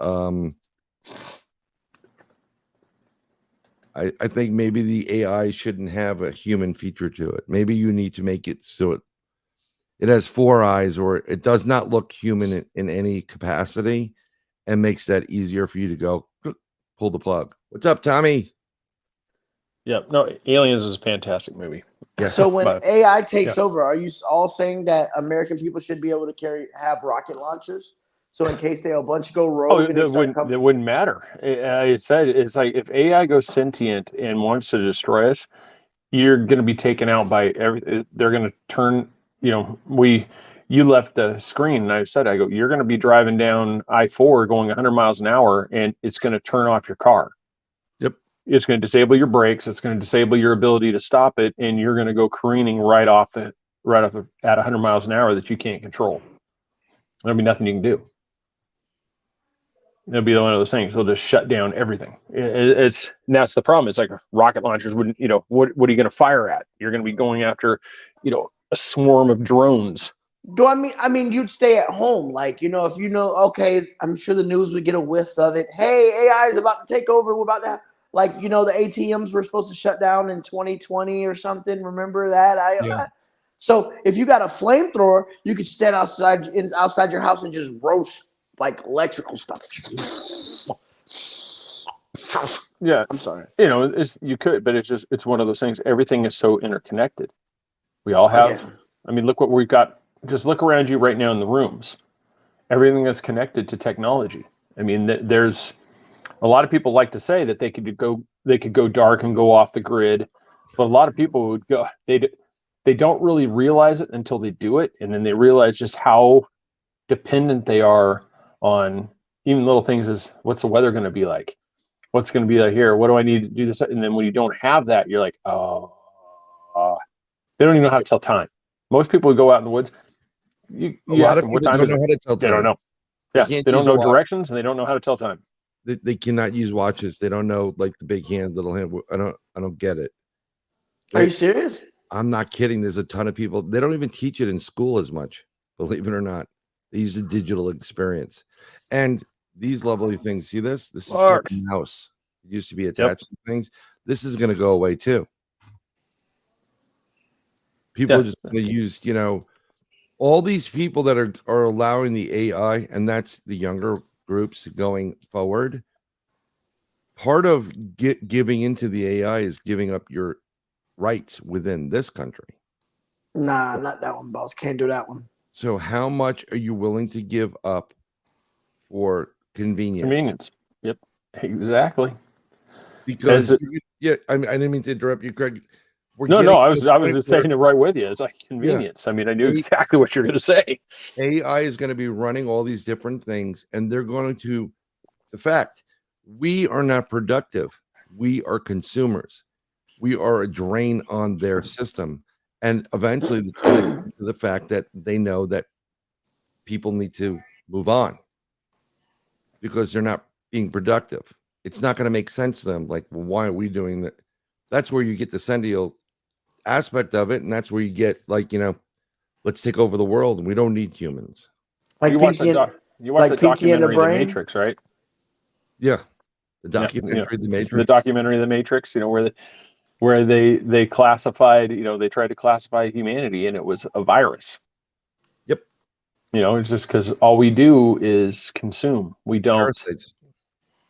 I think maybe the AI shouldn't have a human feature to it. Maybe you need to make it so it has 4 eyes, or it does not look human in any capacity, and makes that easier for you to go pull the plug. What's up, Tommy? Yeah, no, Aliens is a fantastic movie. Yeah. So when But- AI takes over, are you all saying that American people should be able to have rocket launchers? So in case they a bunch go rogue and they start coming, it wouldn't matter. I said it's like if AI goes sentient and wants to destroy us, you're going to be taken out by every. They're going to turn. You left the screen, and I go, you're going to be driving down I-4 going 100 miles an hour, and it's going to turn off your car. Yep. It's going to disable your brakes. It's going to disable your ability to stop it, and you're going to go careening right off at 100 miles an hour that you can't control. There'll be nothing you can do. It'll be one of those things. They'll just shut down everything. And that's the problem. It's like rocket launchers wouldn't. What are you going to fire at? You're going to be going after, a swarm of drones. I mean, you'd stay at home, like if okay, I'm sure the news would get a whiff of it. Hey, AI is about to take over. We're about to the ATMs were supposed to shut down in 2020 or something. Remember that? So if you got a flamethrower, you could stand outside your house and just roast like electrical stuff. Yeah, I'm sorry. You could, but it's one of those things. Everything is so interconnected. We all have. Yeah. I mean, look what we've got. Just look around you right now in the rooms. Everything is connected to technology. I mean, there's a lot of people like to say that they could go dark and go off the grid, but a lot of people would go. They don't really realize it until they do it, and then they realize just how dependent they are on even little things as what's the weather going to be like, what's going to be like here, what do I need to do this, and then when you don't have that, you're like, oh, they don't even know how to tell time. Most people who go out in the woods, you ask them what time is it? Know how to tell time. They don't know. Yeah, they don't know directions and they don't know how to tell time. They cannot use watches. They don't know like the big hand, little hand. I don't get it. Are you serious? I'm not kidding. There's a ton of people. They don't even teach it in school as much, believe it or not. They use a digital experience. And these lovely things, see this? This is a mouse. It used to be attached to things. This is going to go away too. People are just going to use, all these people that are allowing the AI, and that's the younger groups going forward. Part of giving into the AI is giving up your rights within this country. Nah, not that one, boss. Can't do that one. So how much are you willing to give up for convenience? Yep, exactly. Because I didn't mean to interrupt you, Craig. I was just saying it right with you. It's like convenience. I mean, I knew exactly what you're going to say. AI is going to be running all these different things, and they're going to. The fact we are not productive. We are consumers. We are a drain on their system, and eventually it's going to get to the fact that they know that people need to move on because they're not being productive. It's not going to make sense to them. Like, well, why are we doing that? That's where you get the sentient aspect of it, and that's where you get let's take over the world, and we don't need humans. Like you watch the documentary The Matrix, right? Yeah, the documentary The Matrix. The documentary The Matrix. Where they classified, they tried to classify humanity, and it was a virus. Yep. It's just because all we do is consume. We don't. Parasites.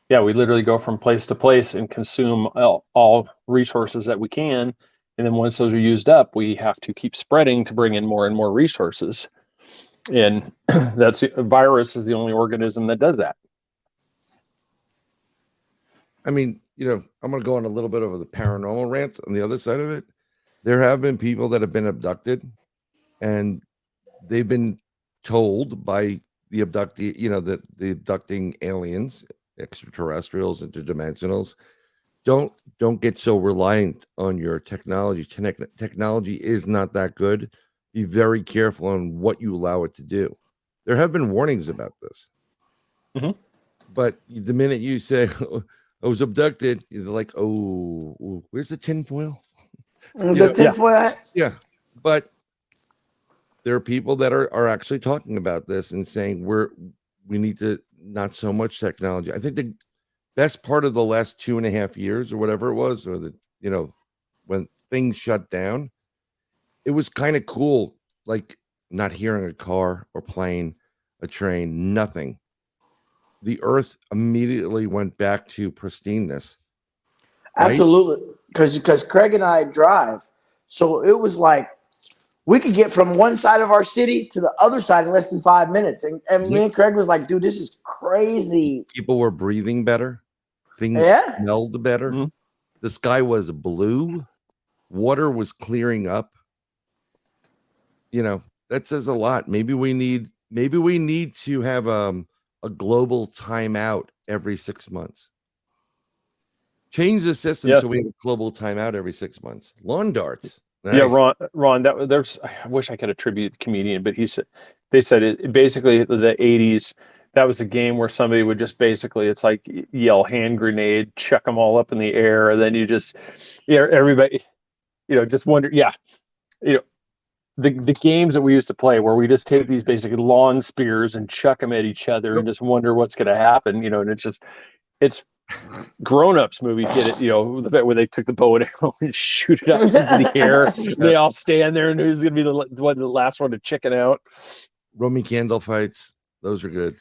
Yeah, we literally go from place to place and consume all resources that we can. And then once those are used up, we have to keep spreading to bring in more and more resources. And a virus is the only organism that does that. I mean, I'm going to go on a little bit of the paranormal rant on the other side of it. There have been people that have been abducted, and they've been told by the abductee, the abducting aliens, extraterrestrials, interdimensionals, don't get so reliant on your technology. Technology is not that good. be very careful on what you allow it to do. There have been warnings about this. Mhm. But the minute you say, I was abducted, you're like, oh, where's the tinfoil? The tinfoil hat? Yeah. But there are people that are actually talking about this and saying we need to not so much technology. I think the best part of the last 2.5 years or whatever it was, or when things shut down, it was kind of cool, like not hearing a car or plane, a train, nothing. The earth immediately went back to pristineness. Right? Absolutely. Because Craig and I drive. So it was like we could get from one side of our city to the other side in less than 5 minutes. And me and Craig was like, dude, this is crazy. People were breathing better. Things smelled better. Mm-hmm. The sky was blue. Water was clearing up. That says a lot. Maybe we need to have a global timeout every 6 months. Change the system so we have a global timeout every 6 months. Lawn darts. Nice. Yeah, Ron. I wish I could attribute the comedian, but they said it basically the 80s. That was a game where somebody would just basically, it's like yell hand grenade, chuck them all up in the air, and then you just, everybody, just wonder, the games that we used to play where we just take these basically lawn spears and chuck them at each other and just wonder what's going to happen, and it's grown-ups movie did it, the bit where they took the bow and arrow and shoot it up into the air. They all stand there and who's going to be the last one to chicken out. Roman candle fights, those are good.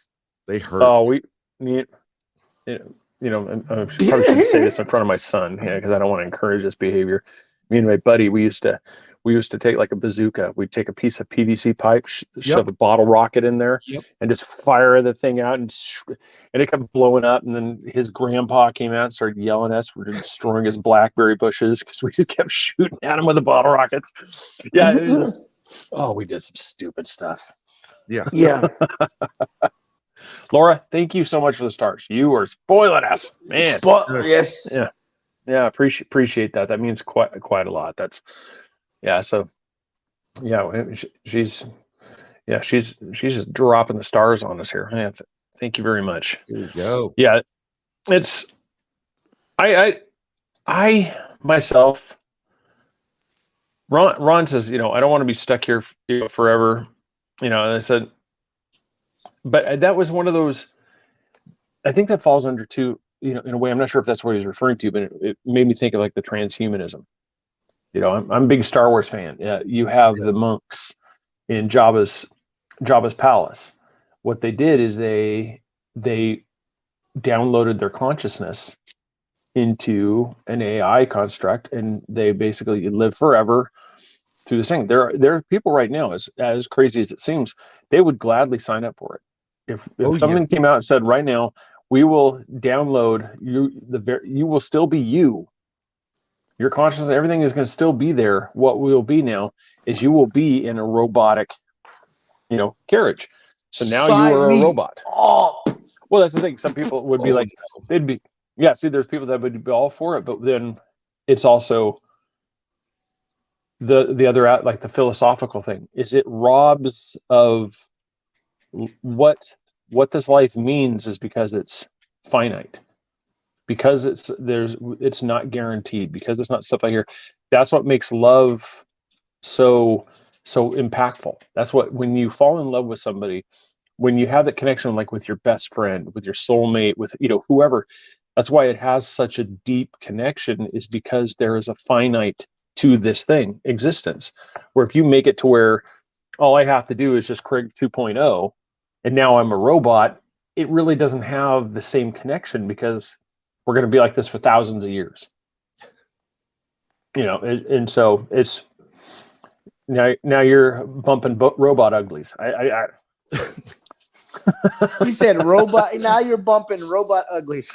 They hurt. Oh, I probably shouldn't say this in front of my son, because I don't want to encourage this behavior. Me and my buddy, we used to take like a bazooka. We'd take a piece of PVC pipe, shove a bottle rocket in there, and just fire the thing out, and it kept blowing up. And then his grandpa came out and started yelling at us. We're destroying his blackberry bushes because we just kept shooting at him with the bottle rockets. Yeah, we did some stupid stuff. Yeah. Laura, thank you so much for the stars. You are spoiling us, man. Yes. Yeah. Appreciate that. That means quite a lot. That's So, she's just dropping the stars on us here. Man, thank you very much. Here we go. Yeah, it's I myself. Ron says, I don't want to be stuck here forever. And I said, but that was one of those. I think that falls under two. In a way, I'm not sure if that's what he's referring to, but it made me think of like the transhumanism. I'm a big Star Wars fan. You have the monks in Jabba's palace. What they did is they downloaded their consciousness into an AI construct, and they basically live forever through this thing. There are people right now, as crazy as it seems, they would gladly sign up for it. If something came out and said, right now, we will download you, you will still be you. Your consciousness, everything is going to still be there. What will be now is you will be in a robotic, carriage. So now you are a robot. Well, that's the thing. Some people would be they'd be, see, there's people that would be all for it, but then it's also the other, like the philosophical thing, is it robs of what this life means is because it's finite, because it's not guaranteed, because it's not stuff out here. That's what makes love so impactful. That's what, when you fall in love with somebody, when you have that connection, like with your best friend, with your soulmate, with whoever, that's why it has such a deep connection, is because there is a finite to this thing, existence. Where if you make it to where all I have to do is just Craig 2.0 and now I'm a robot, it really doesn't have the same connection, because we're going to be like this for thousands of years. And so it's now you're bumping robot uglies. He said robot. Now you're bumping robot uglies.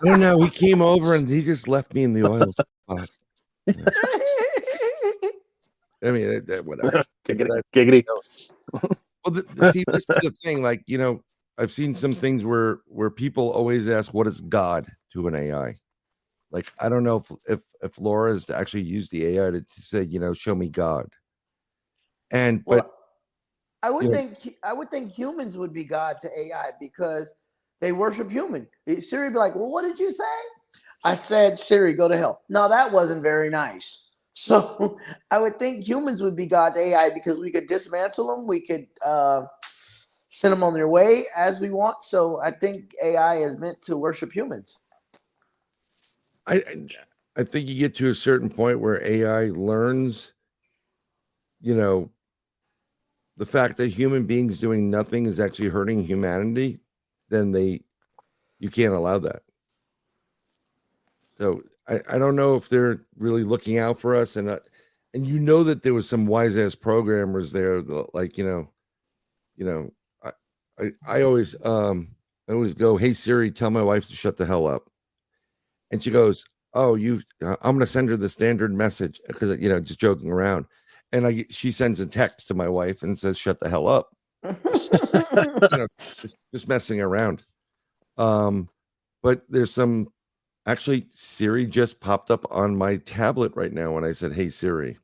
Oh no, he came over and he just left me in the oil spot. I mean, whatever. Giggity. Well, see, this is the thing. Like, I've seen some things where people always ask, "What is God?" to an AI. Like, I don't know if Laura's actually used the AI to say, show me God. And Well, but I would you know, think humans would be God to AI because they worship human. Siri would be like, "Well, what did you say?" I said, "Siri, go to hell." No, that wasn't very nice. So I would think humans would be God to AI because we could dismantle them, we could send them on their way as we want. So I think AI is meant to worship humans. I I think you get to a certain point where AI learns, you know, the fact that human beings doing nothing is actually hurting humanity, then you can't allow that. So I don't know if they're really looking out for us, and you know that there was some wise ass programmers there that, like, you know I I always go, "Hey Siri, tell my wife to shut the hell up," and she goes, "Oh, I'm gonna send her the standard message because just joking around," and she sends a text to my wife and says, "Shut the hell up," you know, just messing around. But there's some actually Siri just popped up on my tablet right now when I said, "Hey Siri,"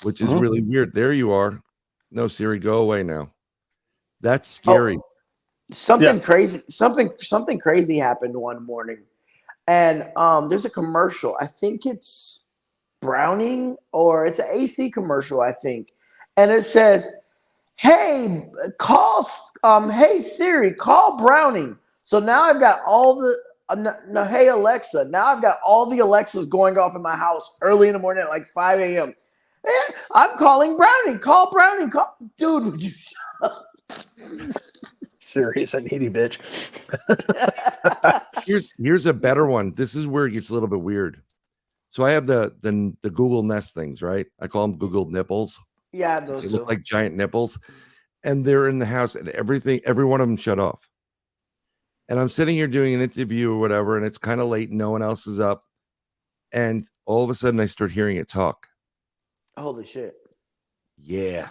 which is really weird. There you are. No, Siri, go away now. That's scary. Oh, something Yeah. crazy, something crazy happened one morning. And there's a commercial. I think it's Browning or it's an AC commercial, I think. And it says, "Hey, hey Siri, call Browning." So now I've got all the no, hey Alexa. Now I've got all the Alexas going off in my house early in the morning at like 5 a.m. I'm calling Browning. Call Browning. Dude, would you shut up? Serious, a needy bitch. Here's a better one. This is where it gets a little bit weird. So I have the Google Nest things, right? I call them Google nipples. Yeah, I have 'Cause those they two. look like giant nipples, and they're in the house, and every one of them shut off. And I'm sitting here doing an interview or whatever, and it's kind of late, and no one else is up, and all of a sudden I start hearing it talk. Holy shit. Yeah.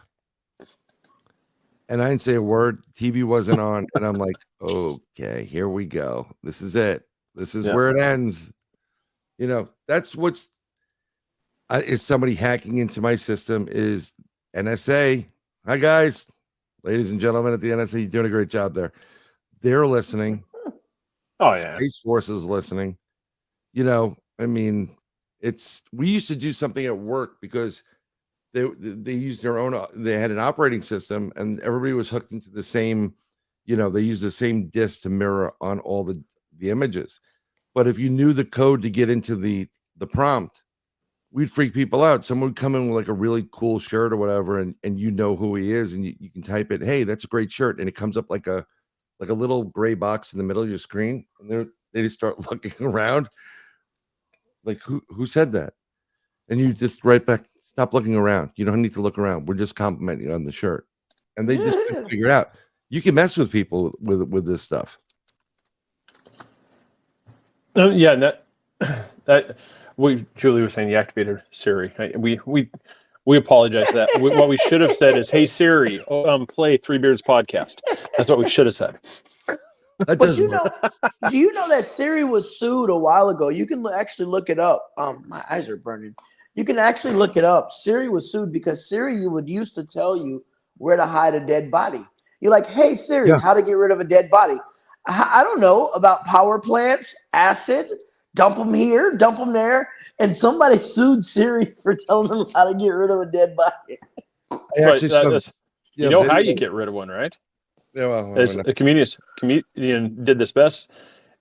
And I didn't say a word. TV wasn't on, and I'm like, okay, here we go. This is it. This is where it ends. That's what's is somebody hacking into my system is NSA. Hi guys, ladies and gentlemen at the NSA, you're doing a great job there. They're listening. Oh yeah. Space Force is listening. I mean, we used to do something at work because they used their own, they had an operating system and everybody was hooked into the same, they used the same disk to mirror on all the images. But if you knew the code to get into the prompt, we'd freak people out. Someone would come in with like a really cool shirt or whatever, and you know who he is, and you can type it, "Hey, that's a great shirt," and it comes up like a little gray box in the middle of your screen, and they just start looking around, like who said that, and you just write back, "Stop looking around. You don't need to look around. We're just complimenting on the shirt," and they just couldn't figure it out. You can mess with people with this stuff. Yeah, and that Julie was saying you activated Siri. We apologize for that. What we should have said is, "Hey Siri, play Three Beards podcast." That's what we should have said. That But doesn't work. do you know that Siri was sued a while ago? You can actually look it up. My eyes are burning. You can actually look it up. Siri was sued because Siri would used to tell you where to hide a dead body. You're like, "Hey Siri, Yeah. how to get rid of a dead body?" I don't know about power plants, acid, dump them here, dump them there. And somebody sued Siri for telling them how to get rid of a dead body. I actually saw, you know how you get rid of one, right? Yeah, well, As a comedian did this best,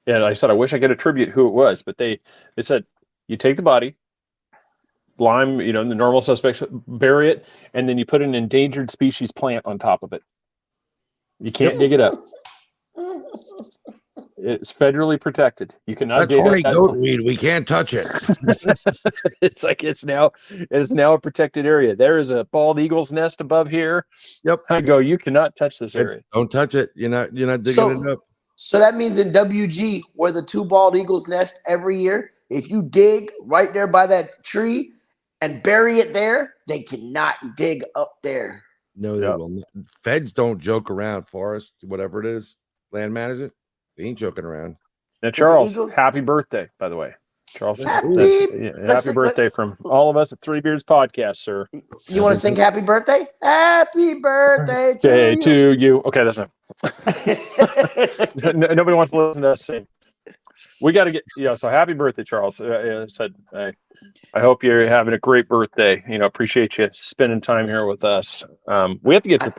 and I said I wish I could attribute who it was, but they said you take the body, lime, the normal suspects, bury it, and then you put an endangered species plant on top of it. You can't dig it up. It's federally protected. You cannot that's dig horny up goat weed. We can't touch it. It's like it is now a protected area. There is a bald eagle's nest above here. Yep. I go, you cannot touch this area. Don't touch it. You're not digging it up. So that means in WG, where the two bald eagles nest every year, if you dig right there by that tree and bury it there, they cannot dig up there. No, they will not. Feds don't joke around. Forest, whatever it is, land management, they ain't joking around. Now, Charles, happy birthday, by the way. Charles. Happy Happy birthday from all of us at Three Beards Podcast, sir. You want to sing happy birthday? Happy birthday Okay, to to you. Okay, that's not. you. Nobody wants to listen to us sing. We got to get, so happy birthday, Charles. I said, I hope you're having a great birthday. Appreciate you spending time here with us. We have to get to,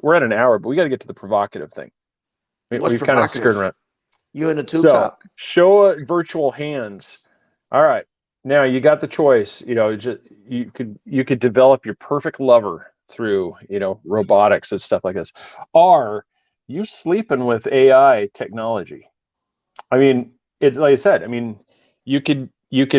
we're at an hour, but we got to get to the provocative thing. What's We've kind of skirted provocative? around. You in the tube So, top? show virtual hands. All right. Now you got the choice. You could develop your perfect lover through, robotics and stuff like this. Are you sleeping with AI technology? I mean, it's like I said. I mean, you could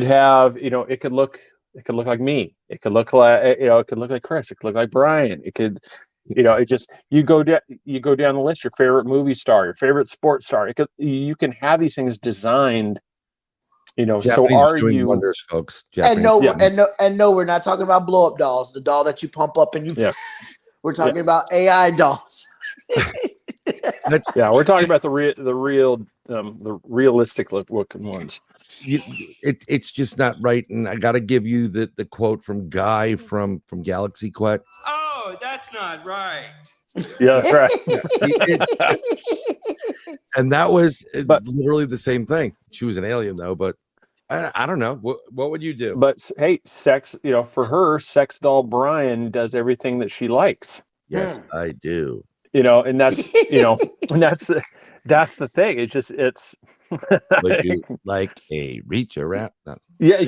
have, it could look like me. It could look like, it could look like Chris. It could look like Brian. It could, it just, you go down the list. Your favorite movie star, your favorite sports star. You can have these things designed. Japanese so are doing you wonders, folks? And Japanese. no, we're not talking about blow up dolls. The doll that you pump up and you. Yeah. We're talking about AI dolls. Yeah, we're talking about the realistic looking ones. It's just not right. And I got to give you the quote from Guy from Galaxy Quest. Oh, that's not right. Yeah, that's right. And that was literally the same thing. She was an alien though, but I don't know. What would you do? But hey, sex, for her, sex doll Brian does everything that she likes. Yes, I do. And that's and that's the thing. It's Would you like a reach around? No. yeah.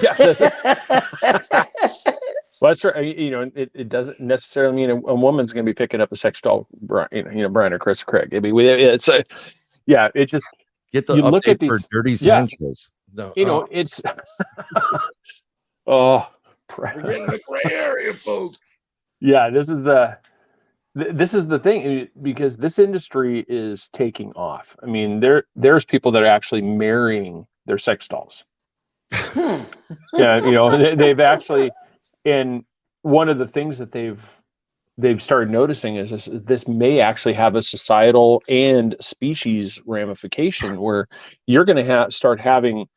Well, that's right. It doesn't necessarily mean a woman's going to be picking up a sex doll, Brian, Brian or Chris or Craig. I mean, it's it just Get the you look at for these Dirty Sanchez. No, it's we're getting the gray area, folks. Yeah, this is the thing, because this industry is taking off. I mean, there's people that are actually marrying their sex dolls. Yeah, they've actually, and one of the things that they've started noticing is this may actually have a societal and species ramification, where you're going to start having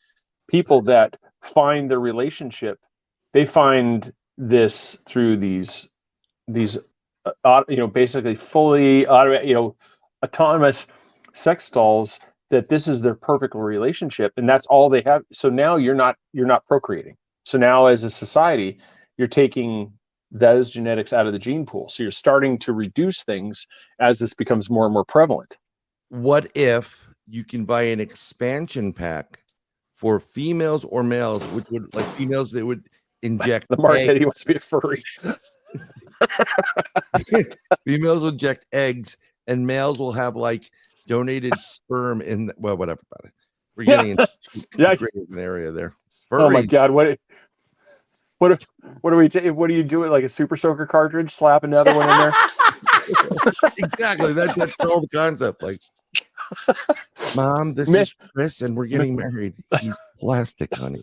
people that find their relationship. They find this through these basically fully autonomous sex dolls, that this is their perfect relationship, and that's all they have. So now you're not procreating. So now as a society, you're taking those genetics out of the gene pool. So you're starting to reduce things as this becomes more and more prevalent. What if you can buy an expansion pack for females or males, which would, like, females that would inject The mark that he wants to be a furry. females will inject eggs, and males will have like donated sperm in whatever about it. We're getting into an area there. Oh my God, what do we take? What do you do it like a super soaker cartridge? Slap another one in there. Exactly. That's all the concept. Like, Mom, this is Chris, and we're getting married. He's plastic, honey.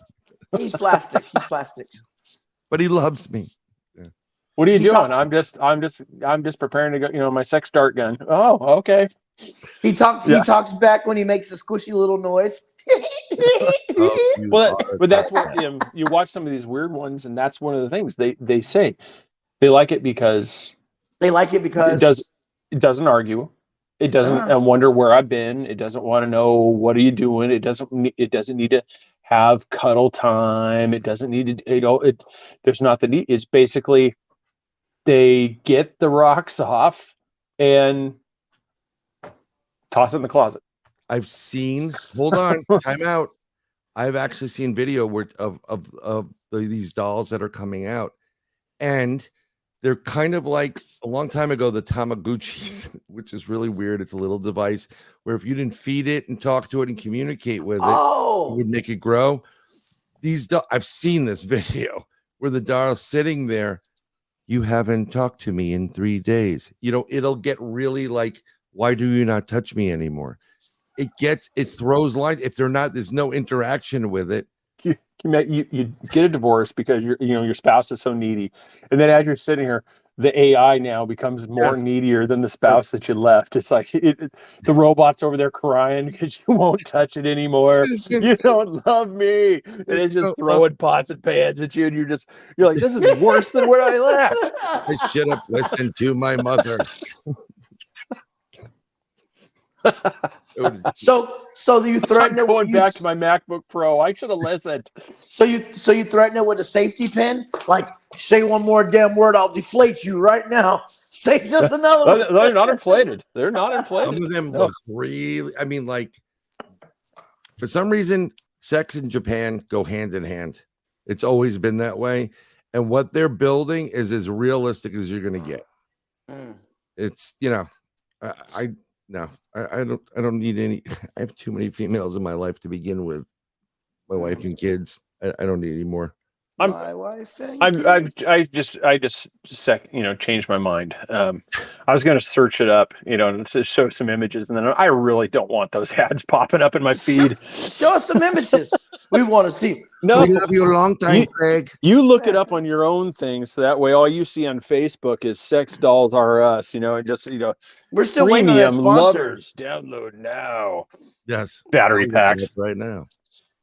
He's plastic. But he loves me. What are you doing? I'm just preparing to go. My sex dart gun. Oh, okay. He talks back when he makes a squishy little noise. But that's what you watch some of these weird ones, and that's one of the things they say they like it because it doesn't argue, it doesn't wonder where I've been, it doesn't want to know what are you doing, it doesn't need to have cuddle time, it doesn't need to there's not the need. It's basically they get the rocks off and toss it in the closet. I've seen. Hold on, time out. I've actually seen video of these dolls that are coming out, and they're kind of like a long time ago the Tamagotchis, which is really weird. It's a little device where if you didn't feed it and talk to it and communicate with it, it would make it grow. I've seen this video where the doll's sitting there. You haven't talked to me in 3 days. It'll get really like, why do you not touch me anymore? It throws lines. If there's no interaction with it. You get a divorce because your spouse is so needy, and then as you're sitting here, the AI now becomes more Yes. needier than the spouse that you left. It's like the robot's over there crying because you won't touch it anymore. You don't love me, and it's just throwing pots and pans at you, and you're like, this is worse than where I left. I should have listened to my mother. So you threaten I'm it? going back to my MacBook Pro. I should have listened. So you threaten it with a safety pin? Like, say one more damn word, I'll deflate you right now. Say just another one. They're not inflated. They're not inflated. Some of them No. look really. I mean, like, for some reason, sex and Japan go hand in hand. It's always been that way, and what they're building is as realistic as you're going to get. It's I don't need any. I have too many females in my life to begin with. My wife and kids. I don't need any more. My wife and I just changed my mind. I was going to search it up, and to show some images, and then I really don't want those ads popping up in my feed. Show us some images. We want to see. No, We love you a long time, Craig. you look it up on your own thing, so that way all you see on Facebook is "Sex Dolls Are Us," and just We're still waiting on that premium sponsor. lovers. Download now. Yes, Battery I'm looking packs. it up right now.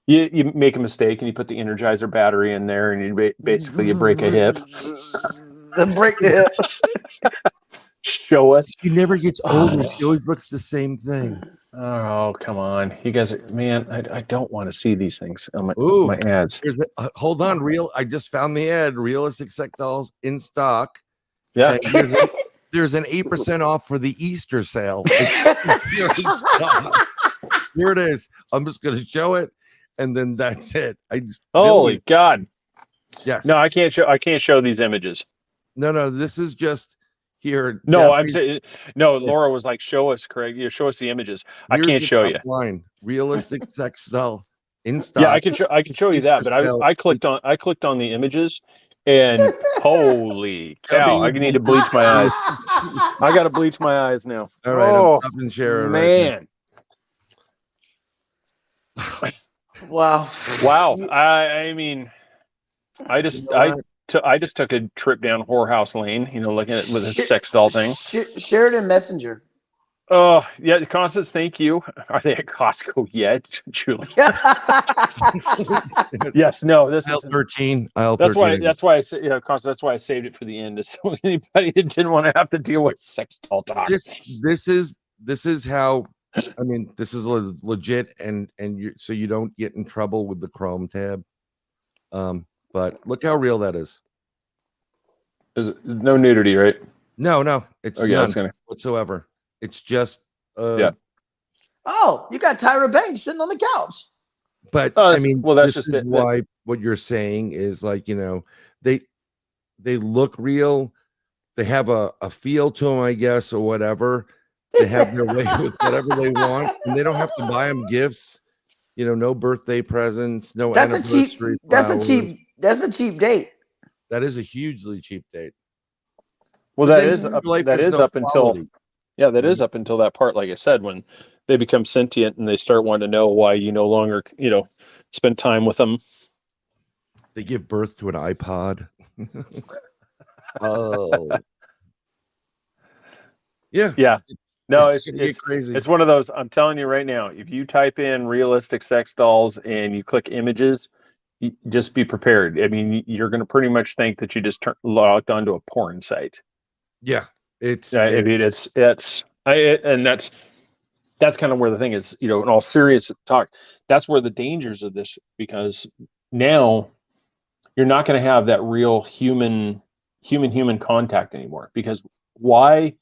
You make a mistake and you put the Energizer battery in there, and you basically break a hip. The break the hip. Show us. She never gets older. She always looks the same thing. Oh, come on. You guys, man, I don't want to see these things on Ooh. my ads. Hold on, I just found the ad. Realistic sex dolls in stock. Yeah. There's an 8% off for the Easter sale. Here it is. I'm just going to show it, and then that's it. Holy God. Yes. No, I can't show these images. No. This is just here. No, Jeffrey's- I'm saying no. Laura was like, "Show us, Craig. Show us the images." I here's can't the show top you. Line. Realistic sex doll in stock. Yeah, I can show you that, but I clicked on the images, and holy cow, I need to bleach my eyes. I got to bleach my eyes now. All right, I'm stopping sharing. Man. Wow. I mean, I just took a trip down Whorehouse Lane, looking at with a sex doll thing. Share it in Messenger. Oh, yeah, Constance, thank you. Are they at Costco yet, Julie? Yes, no, this Aisle is 13. that's why I said, Constance, that's why I saved it for the end. So anybody that didn't want to have to deal with sex doll talk. This is how. I mean, this is legit, and so you don't get in trouble with the Chrome tab. But look how real that is. There's no nudity, right? No, it's none gonna... whatsoever. It's just yeah. Oh, you got Tyra Banks sitting on the couch. But I mean, well, that's this just is why what you're saying is like, they look real. They have a feel to them, I guess, or whatever. They have their way with whatever they want, and they don't have to buy them gifts. No birthday presents, no anniversary. That's a cheap date. That is a hugely cheap date. Well, that is up until that part, like I said, when they become sentient and they start wanting to know why you no longer, spend time with them. They give birth to an iPod. Oh, yeah. No, it's crazy. It's one of those. I'm telling you right now, if you type in realistic sex dolls and you click images, just be prepared. I mean, you're going to pretty much think that you just logged onto a porn site. Yeah, and that's kind of where the thing is. In all serious talk, that's where the dangers of this, because now you're not going to have that real human contact anymore. Because why?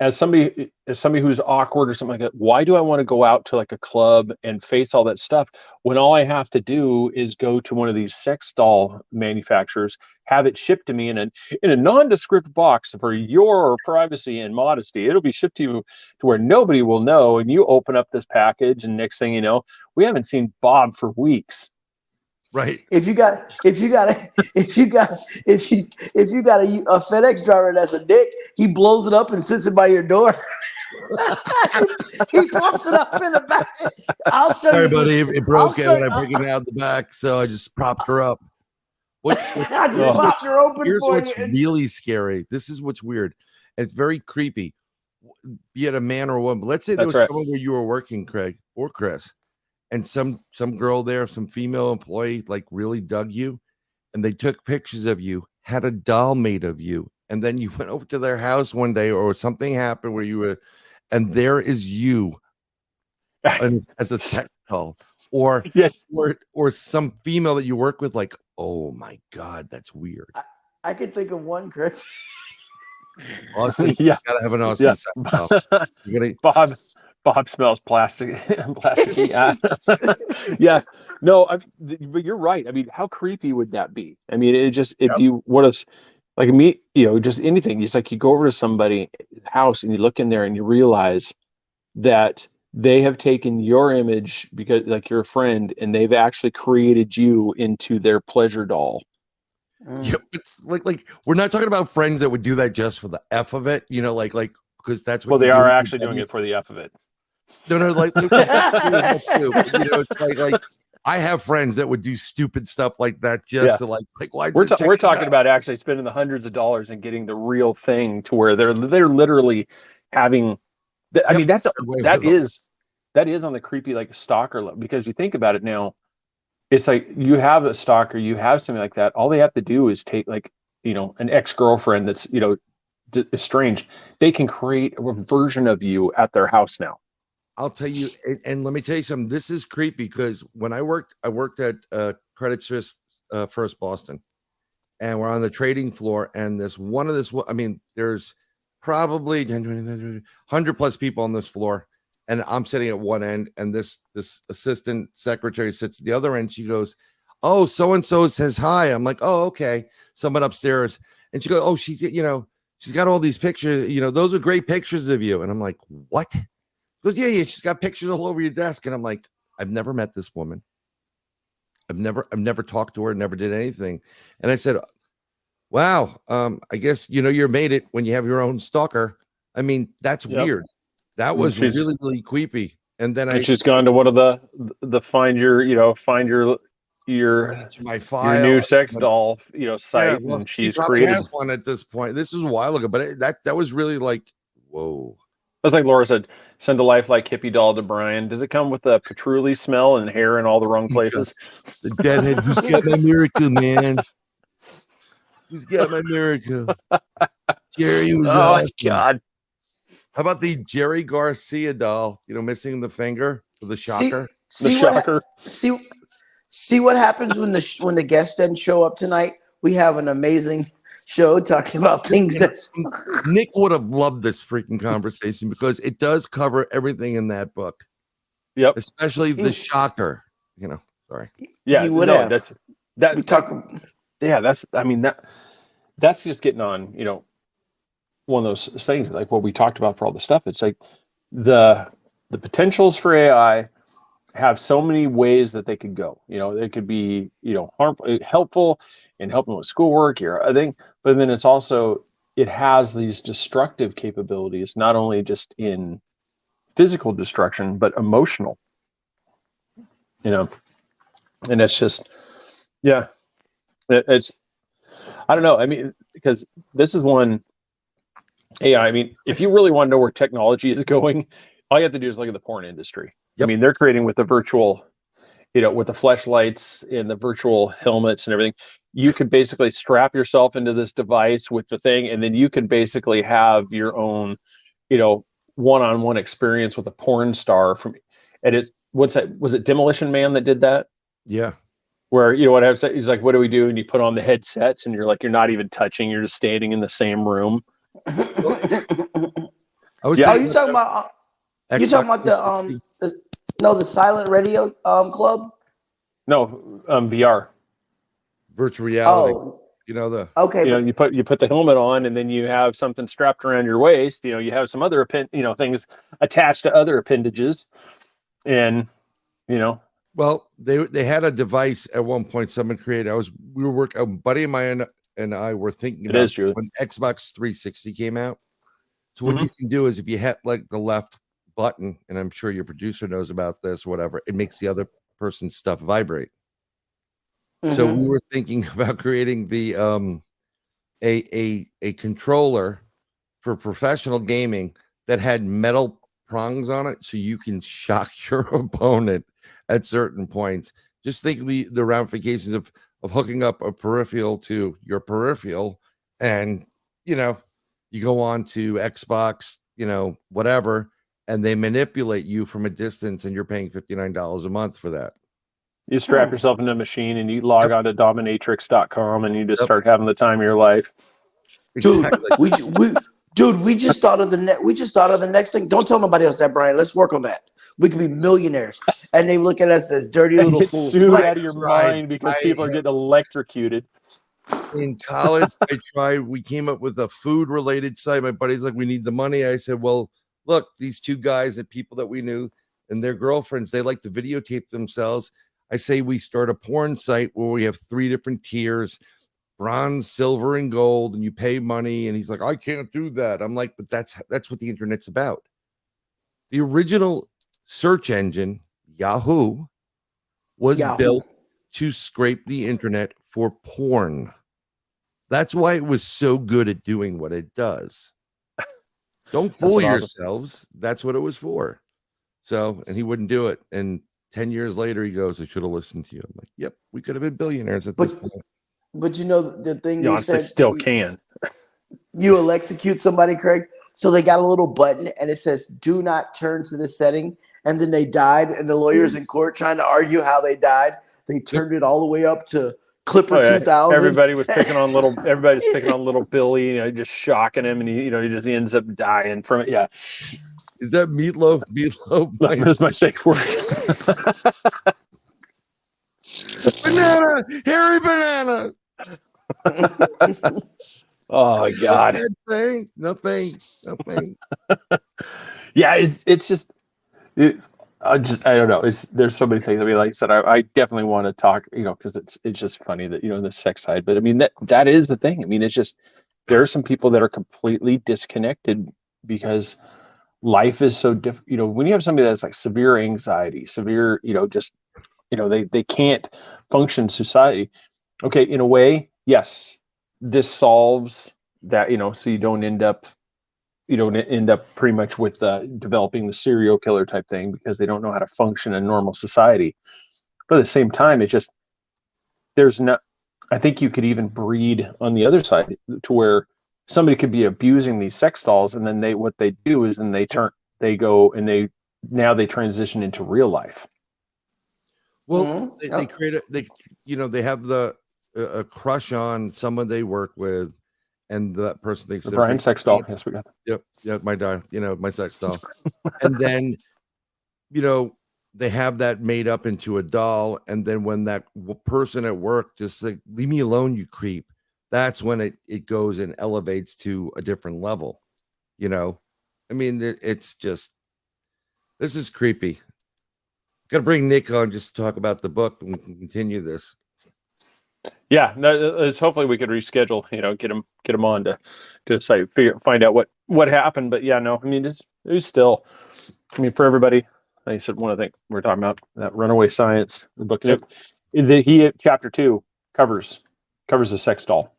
As somebody who's awkward or something like that, why do I want to go out to like a club and face all that stuff when all I have to do is go to one of these sex doll manufacturers, have it shipped to me in a nondescript box for your privacy and modesty? It'll be shipped to you to where nobody will know, and you open up this package, and next thing you know, we haven't seen Bob for weeks. Right. If you got a FedEx driver that's a dick, he blows it up and sits it by your door. He pops it up in the back. I'll show Sorry, you. buddy. It broke out when I bring it out the back, so I just propped her up. What's I just popped her open here's for what's you. really scary. This is what's weird. And it's very creepy. Be it a man or a woman. Let's say there was someone where you were working, Craig or Chris, and some girl there, some female employee, like really dug you, and they took pictures of you, had a doll made of you, and then you went over to their house one day, or something happened where you were, and there is you as a sex doll, or Yes. or some female that you work with, like, oh my God, that's weird. I could think of one, Chris. Austin, Yeah. gotta have an Austin Yeah. sex doll. Bob smells plastic. Plastic. Yeah. Yeah. No, but you're right. I mean, how creepy would that be? I mean, it just if you what is like me, just anything. It's like you go over to somebody's house and you look in there and you realize that they have taken your image because like you're a friend and they've actually created you into their pleasure doll. Yeah, it's like we're not talking about friends that would do that just for the F of it, like because that's what Well, they you do are with your actually doing buddies. it for the F of it. No, like that too. It's like I have friends that would do stupid stuff like that just to like why we're talking about actually spending the hundreds of dollars and getting the real thing to where they're literally having. I mean, that is on the creepy like stalker level, because you think about it now, it's like you have a stalker, you have something like that. All they have to do is take like an ex-girlfriend that's estranged. They can create a version of you at their house now. I'll tell you, and let me tell you something. This is creepy because when I worked at Credit Suisse First Boston, and we're on the trading floor, and there's probably 100 plus people on this floor, and I'm sitting at one end, and this assistant secretary sits at the other end. She goes, "Oh, so and so says hi." I'm like, "Oh, okay." Someone upstairs, and she goes, "Oh, she's got all these pictures. Those are great pictures of you." And I'm like, "What?" She goes, yeah, she's got pictures all over your desk. And I'm like, I've never met this woman. I've never talked to her, never did anything. And I said, wow, I guess you're made it when you have your own stalker. I mean, that's weird. That was really, really creepy. And then she's gone to one of the find your my file, your new sex doll site, well, and she's probably created has one at this point. This is a while ago, but that was really like, whoa. That's like Laura said, send a lifelike hippie doll to Brian. Does it come with a patchouli smell and hair in all the wrong places? The deadhead, who's got my miracle, man? Who's got my miracle? Jerry was awesome. God. How about the Jerry Garcia doll, missing the finger for the shocker? See what happens when the guests didn't show up tonight? We have an amazing show talking about things that Nick would have loved this freaking conversation because it does cover everything in that book. Yep. Especially the shocker. Sorry. Yeah, he would have. That's just getting on, one of those things like what we talked about for all the stuff. It's like the potentials for AI have so many ways that they could go. It could be, helpful in helping with schoolwork or I think, but then it's also, it has these destructive capabilities, not only just in physical destruction, but emotional, and it's just, it's, I don't know. I mean, because this is one AI. I mean, if you really want to know where technology is going, all you have to do is look at the porn industry. Yep. I mean, they're creating with the virtual, with the fleshlights and the virtual helmets and everything. You can basically strap yourself into this device with the thing, and then you can basically have your own, one-on-one experience with a porn star what's that? Was it Demolition Man that did that? Yeah. Where, what I have said, he's like, what do we do? And you put on the headsets and you're like, you're not even touching, you're just standing in the same room. You talking about the silent radio club? No, VR. Virtual reality. Oh, okay. You put the helmet on, and then you have something strapped around your waist. You have some other things attached to other appendages, and Well, they had a device at one point someone created. A buddy of mine and I were thinking about when Xbox 360 came out. So what you can do is if you hit like the left button, and I'm sure your producer knows about this, whatever, it makes the other person's stuff vibrate. So we were thinking about creating the a controller for professional gaming that had metal prongs on it, so you can shock your opponent at certain points. Just think the ramifications of hooking up a peripheral to your peripheral, and you go on to Xbox, whatever, and they manipulate you from a distance, and you're paying $59 a month for that. You strap yourself into a machine and you log on to dominatrix.com and you just start having the time of your life. Exactly. Dude, we just thought of the next thing. Don't tell nobody else that, Brian. Let's work on that. We could be millionaires, and they look at us as dirty little Get fools. sued out of your mind because people are getting electrocuted. In college, we came up with a food-related site. My buddy's like, we need the money. I said, well, look, these two guys and people that we knew and their girlfriends, they like to videotape themselves. I say we start a porn site where we have 3 different tiers: bronze, silver, and gold, and you pay money. And he's like, I can't do that. I'm like, but that's what the internet's about. The original search engine, Yahoo, was built to scrape the internet for porn. That's why it was so good at doing what it does. Don't fool yourselves. That's what it was for. So, and he wouldn't do it. And 10 years later, he goes, I should have listened to you. I'm like, yep, we could have been billionaires at this point. But the thing You honestly still can. You will execute somebody, Craig. So they got a little button and it says, do not turn to this setting. And then they died, and the lawyers in court trying to argue how they died. They turned it all the way up to Clipper 2000. Everybody's picking on little Billy, just shocking him, and he just ends up dying from it. Yeah. Is that meatloaf? Meatloaf. That's my safe word. Banana, hairy banana. Oh God. Nothing. Yeah, it's just. I don't know. There's so many things. I mean, like I said, I definitely want to talk, because it's just funny that, the sex side. But I mean, that is the thing. I mean, it's just, there are some people that are completely disconnected because life is so different. When you have somebody that's like severe anxiety, severe, they can't function in society. Okay, in a way, yes, this solves that, so you don't end up pretty much with developing the serial killer type thing because they don't know how to function in normal society. But at the same time, it's just, I think you could even breed on the other side to where somebody could be abusing these sex dolls, and then what they do is then they transition into real life. Well, they create they have a crush on someone they work with. And that person thinks the Brian sex doll. Yes, we got that. Yep, my sex doll. And then, they have that made up into a doll. And then when that person at work just like, leave me alone, you creep. That's when it goes and elevates to a different level. I mean, it's just, this is creepy. Got to bring Nick on just to talk about the book, and we can continue this. Yeah, it's hopefully we could reschedule, get him on to say, find out what happened. But yeah, no, I mean, it was still, I mean, for everybody, like I said, one of the things we're talking about, that Runaway Science, the book, chapter 2 covers the sex doll,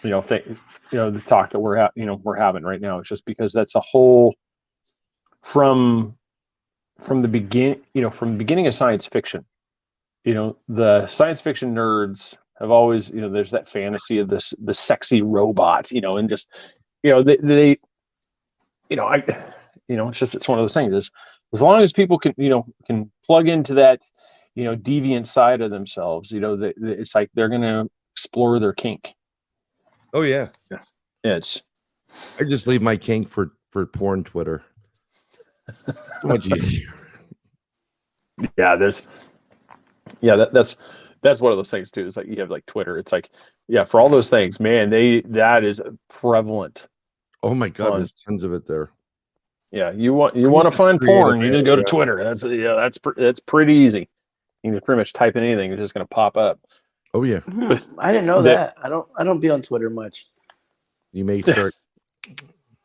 the talk that we're having right now. It's just because that's a whole, from the beginning of science fiction. The science fiction nerds have always, there's that fantasy of the sexy robot, and just, they it's one of those things is as long as people can plug into that, deviant side of themselves, it's like they're going to explore their kink. Oh yeah. I just leave my kink for porn Twitter. Much easier. Yeah, that's one of those things too. It's like you have like Twitter. It's like, yeah, for all those things, man, that is prevalent. Oh my God, there's tons of it there. Yeah, you want to find porn, you just go to Twitter. That's pretty easy. You can pretty much type in anything, it's just going to pop up. Oh yeah, I didn't know that. I don't be on Twitter much. You may start.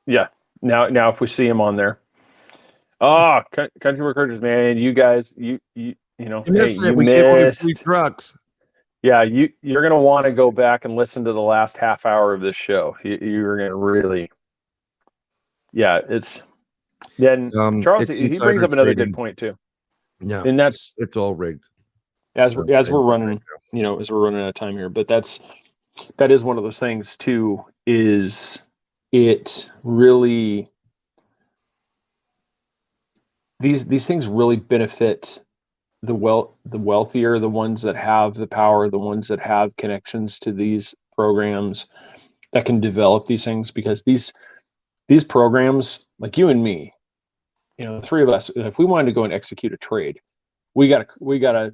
Yeah, now if we see him on there, country recruiters, man, you guys, you we gave away free trucks. Yeah, you're going to want to go back and listen to the last half hour of this show. You're going to really, yeah, it's then Charles, It's he brings insider up another good trading. point too. No, And that's it's all rigged. as That's we're rigged running, right as we're running out of time here, but that is one of those things too, is it really, these things really benefit the wealthier, the ones that have the power, the ones that have connections to these programs that can develop these things, because these programs, like you and me, the three of us, if we wanted to go and execute a trade, we gotta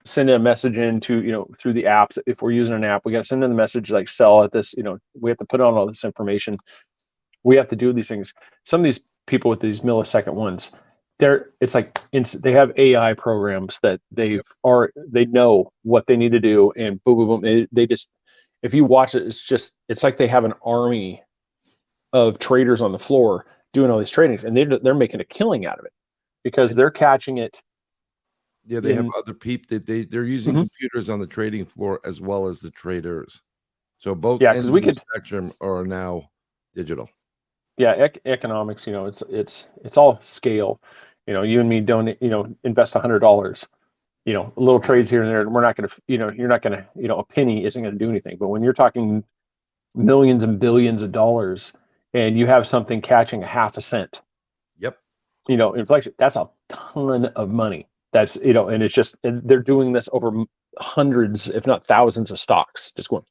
send a message into, through the apps. If we're using an app, we gotta send in the message like sell at this, we have to put on all this information. We have to do these things. Some of these people with these millisecond ones, they have AI programs that they know what they need to do, and boom, boom, boom. They just, if you watch it, it's like they have an army of traders on the floor doing all these tradings, and they're making a killing out of it because they're catching it. Yeah, they have other people that they're using Mhm. computers on the trading floor as well as the traders. So both Yeah, ends because of the spectrum are now digital. yeah, economics, it's all scale. You and me don't, invest $100, little trades here and there. We're not going to, you're not going to, a penny isn't going to do anything. But when you're talking millions and billions of dollars, and you have something catching a half a cent, Yep. inflation, that's a ton of money. That's, and it's just, and they're doing this over hundreds, if not thousands of stocks, just going,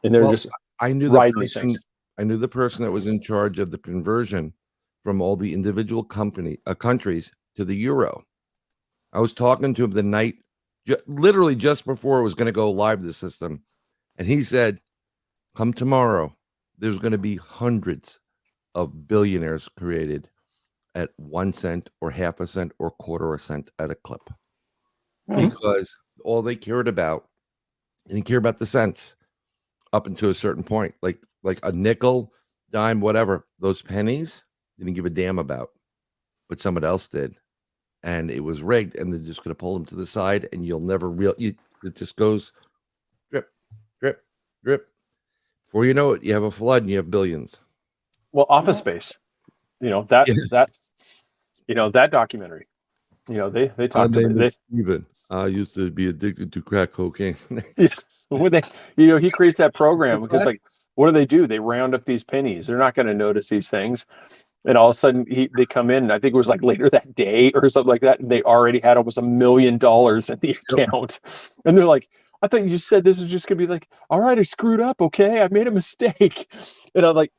and they're just I knew riding these things. I knew the person that was in charge of the conversion from all the individual countries to the euro. I was talking to him the night, literally just before it was going to go live, the system. And he said, come tomorrow, there's going to be hundreds of billionaires created at 1 cent or half a cent or quarter a cent at a clip. Because all they cared about, they didn't care about the cents up until a certain point. Like a nickel, dime, whatever, those pennies, they didn't give a damn about. But somebody else did. And it was rigged, and they're just going to pull them to the side, and you'll never it just goes drip, drip, drip. Before you know it, you have a flood and you have billions. Well, Office Space, that documentary, they talked My name about is Steven. I used to be addicted to crack cocaine. when they, he creates that program because, like, what do? They round up these pennies. They're not going to notice these things. And all of a sudden they come in, and I think it was like later that day or something like that, and they already had almost $1 million in the account. And they're like, I thought you said this is just gonna be like, all right, I screwed up, okay, I made a mistake. And I'm like,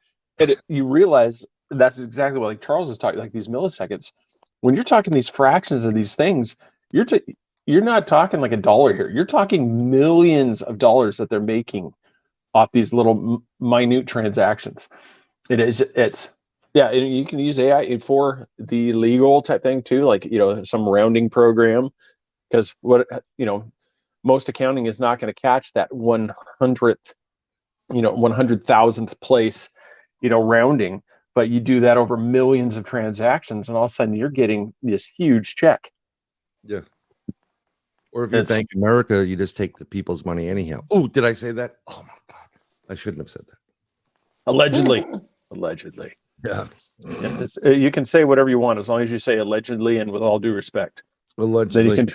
you realize that's exactly what, like, Charles is talking, like these milliseconds. When you're talking these fractions of these things, you're not talking like $1 here. You're talking millions of dollars that they're making off these little minute transactions. It's yeah, and you can use AI for the legal type thing too, like, some rounding program, because most accounting is not going to catch that 100th, 100,000th place, rounding, but you do that over millions of transactions, and all of a sudden you're getting this huge check. Yeah. Or if you're Bank America, you just take the people's money anyhow. Oh, did I say that? Oh my God, I shouldn't have said that. Allegedly. Yeah. You can say whatever you want as long as you say allegedly and with all due respect. Allegedly. Then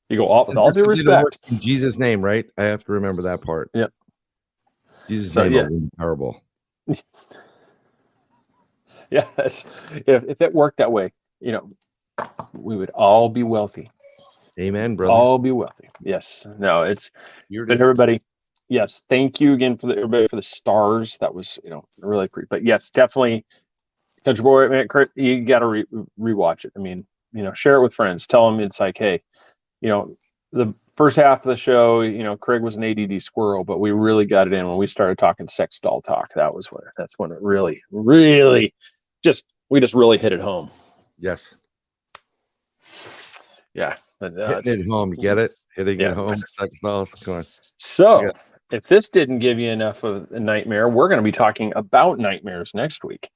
you go with all due respect. In Jesus' name, right? I have to remember that part. Yep. Jesus' name is terrible. Yeah, if it worked that way, we would all be wealthy. Amen, brother. All be wealthy. Yes. No, it's been everybody. Yes, thank you again for everybody for the stars. That was, really pretty. But yes, definitely, Country Boy, man, you got to rewatch it. I mean, share it with friends. Tell them it's like, hey, the first half of the show, Craig was an ADD squirrel, but we really got it in when we started talking sex doll talk. That's when it really, really we just really hit it home. Yes. Yeah. Hitting it home. You get it? Hitting it home. Sex dolls. Come on. So if this didn't give you enough of a nightmare, we're going to be talking about nightmares next week.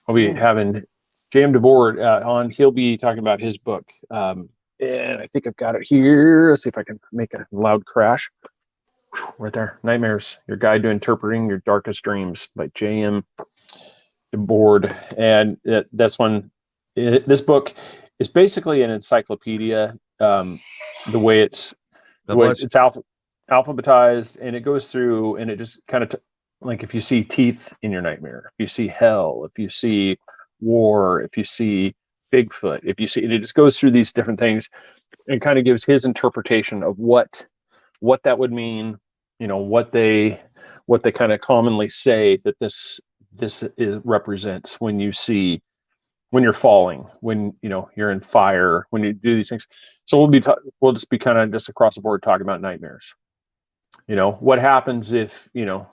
We'll be having J.M. DeBoer on. He'll be talking about his book, And I think I've got it here. Let's see if I can make a loud crash. Right there. Nightmares, Your Guide to Interpreting Your Darkest Dreams by J.M. DeBoard. And this book is basically an encyclopedia. The way it's alphabetized, and it goes through, and it just kind of like if you see teeth in your nightmare, if you see hell, if you see war, if you see Bigfoot, if you see, and it just goes through these different things and kind of gives his interpretation of what that would mean, what they kind of commonly say that this represents when you're falling, when you're in fire, when you do these things. So we'll just be kind of just across the board talking about nightmares. What happens if you've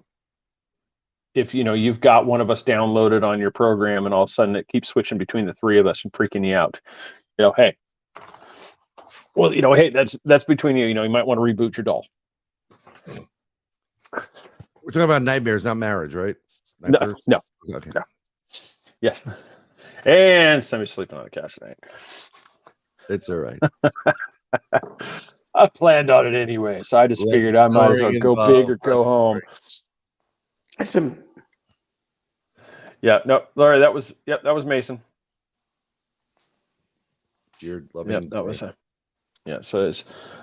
got one of us downloaded on your program, and all of a sudden it keeps switching between the three of us and freaking you out. Hey, that's between you. You might want to reboot your doll. We're talking about nightmares, not marriage, right? No. Okay. No. Yes. And somebody's sleeping on the couch tonight. It's all right. I planned on it anyway, so I just figured I might as well go big or go home. It's been. Yeah, no, Laura, that was Mason. You're loving. Yeah, that was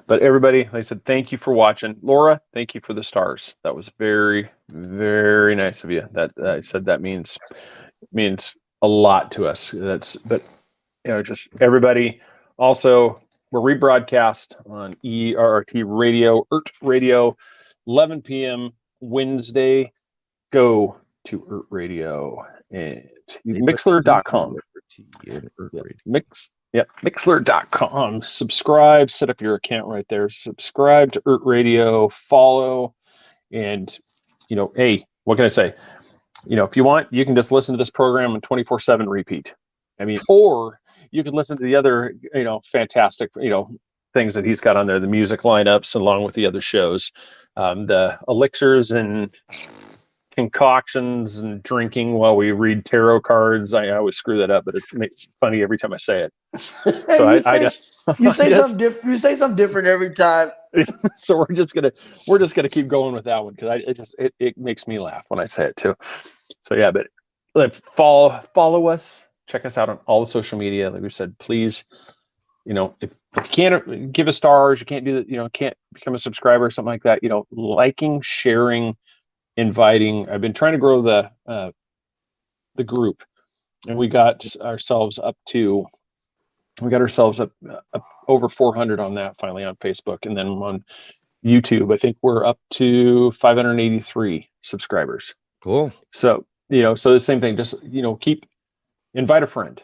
but everybody, like I said, thank you for watching. Laura, thank you for the stars. That was very, very nice of you. That I said that means a lot to us. Just everybody. Also, we're rebroadcast on ERRT Radio, ERT Radio, 11 p.m. Wednesday. Go to ERT Radio and Mixler.com. Mixler.com. Subscribe, set up your account right there. Subscribe to ERT Radio, follow, and hey, what can I say? If you want, you can just listen to this program on 24/7 repeat. Or you can listen to the other, fantastic, things that he's got on there, the music lineups, along with the other shows, the elixirs and concoctions and drinking while we read tarot cards. I always screw that up, but it's funny every time I say it. So you say something different every time. So we're just gonna keep going with that one because it makes me laugh when I say it too. So yeah, but follow us, check us out on all the social media. Like we said, please, if you can't give us stars, you can't do that, can't become a subscriber or something like that. Liking, sharing, inviting. I've been trying to grow the group, and we got ourselves up over 400 on that finally on Facebook, and then on YouTube I think we're up to 583 subscribers. Cool. So so the same thing, just invite a friend.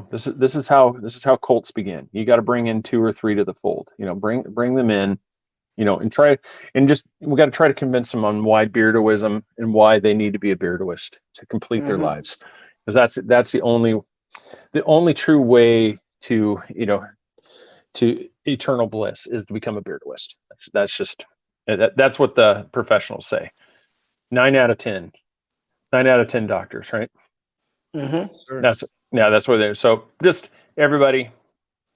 This is how cults begin. You got to bring in 2 or 3 to the fold. Bring them in, and try, and just we got to try to convince them on why beardoism and why they need to be a beardoist to complete their lives, because that's the only true way to eternal bliss is to become a beardoist. That's what the professionals say. 9 out of 10 doctors, right? Mm-hmm. That's what they're. So just everybody,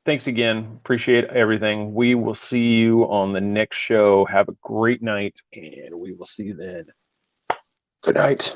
thanks again. Appreciate everything. We will see you on the next show. Have a great night, and we will see you then. Good night.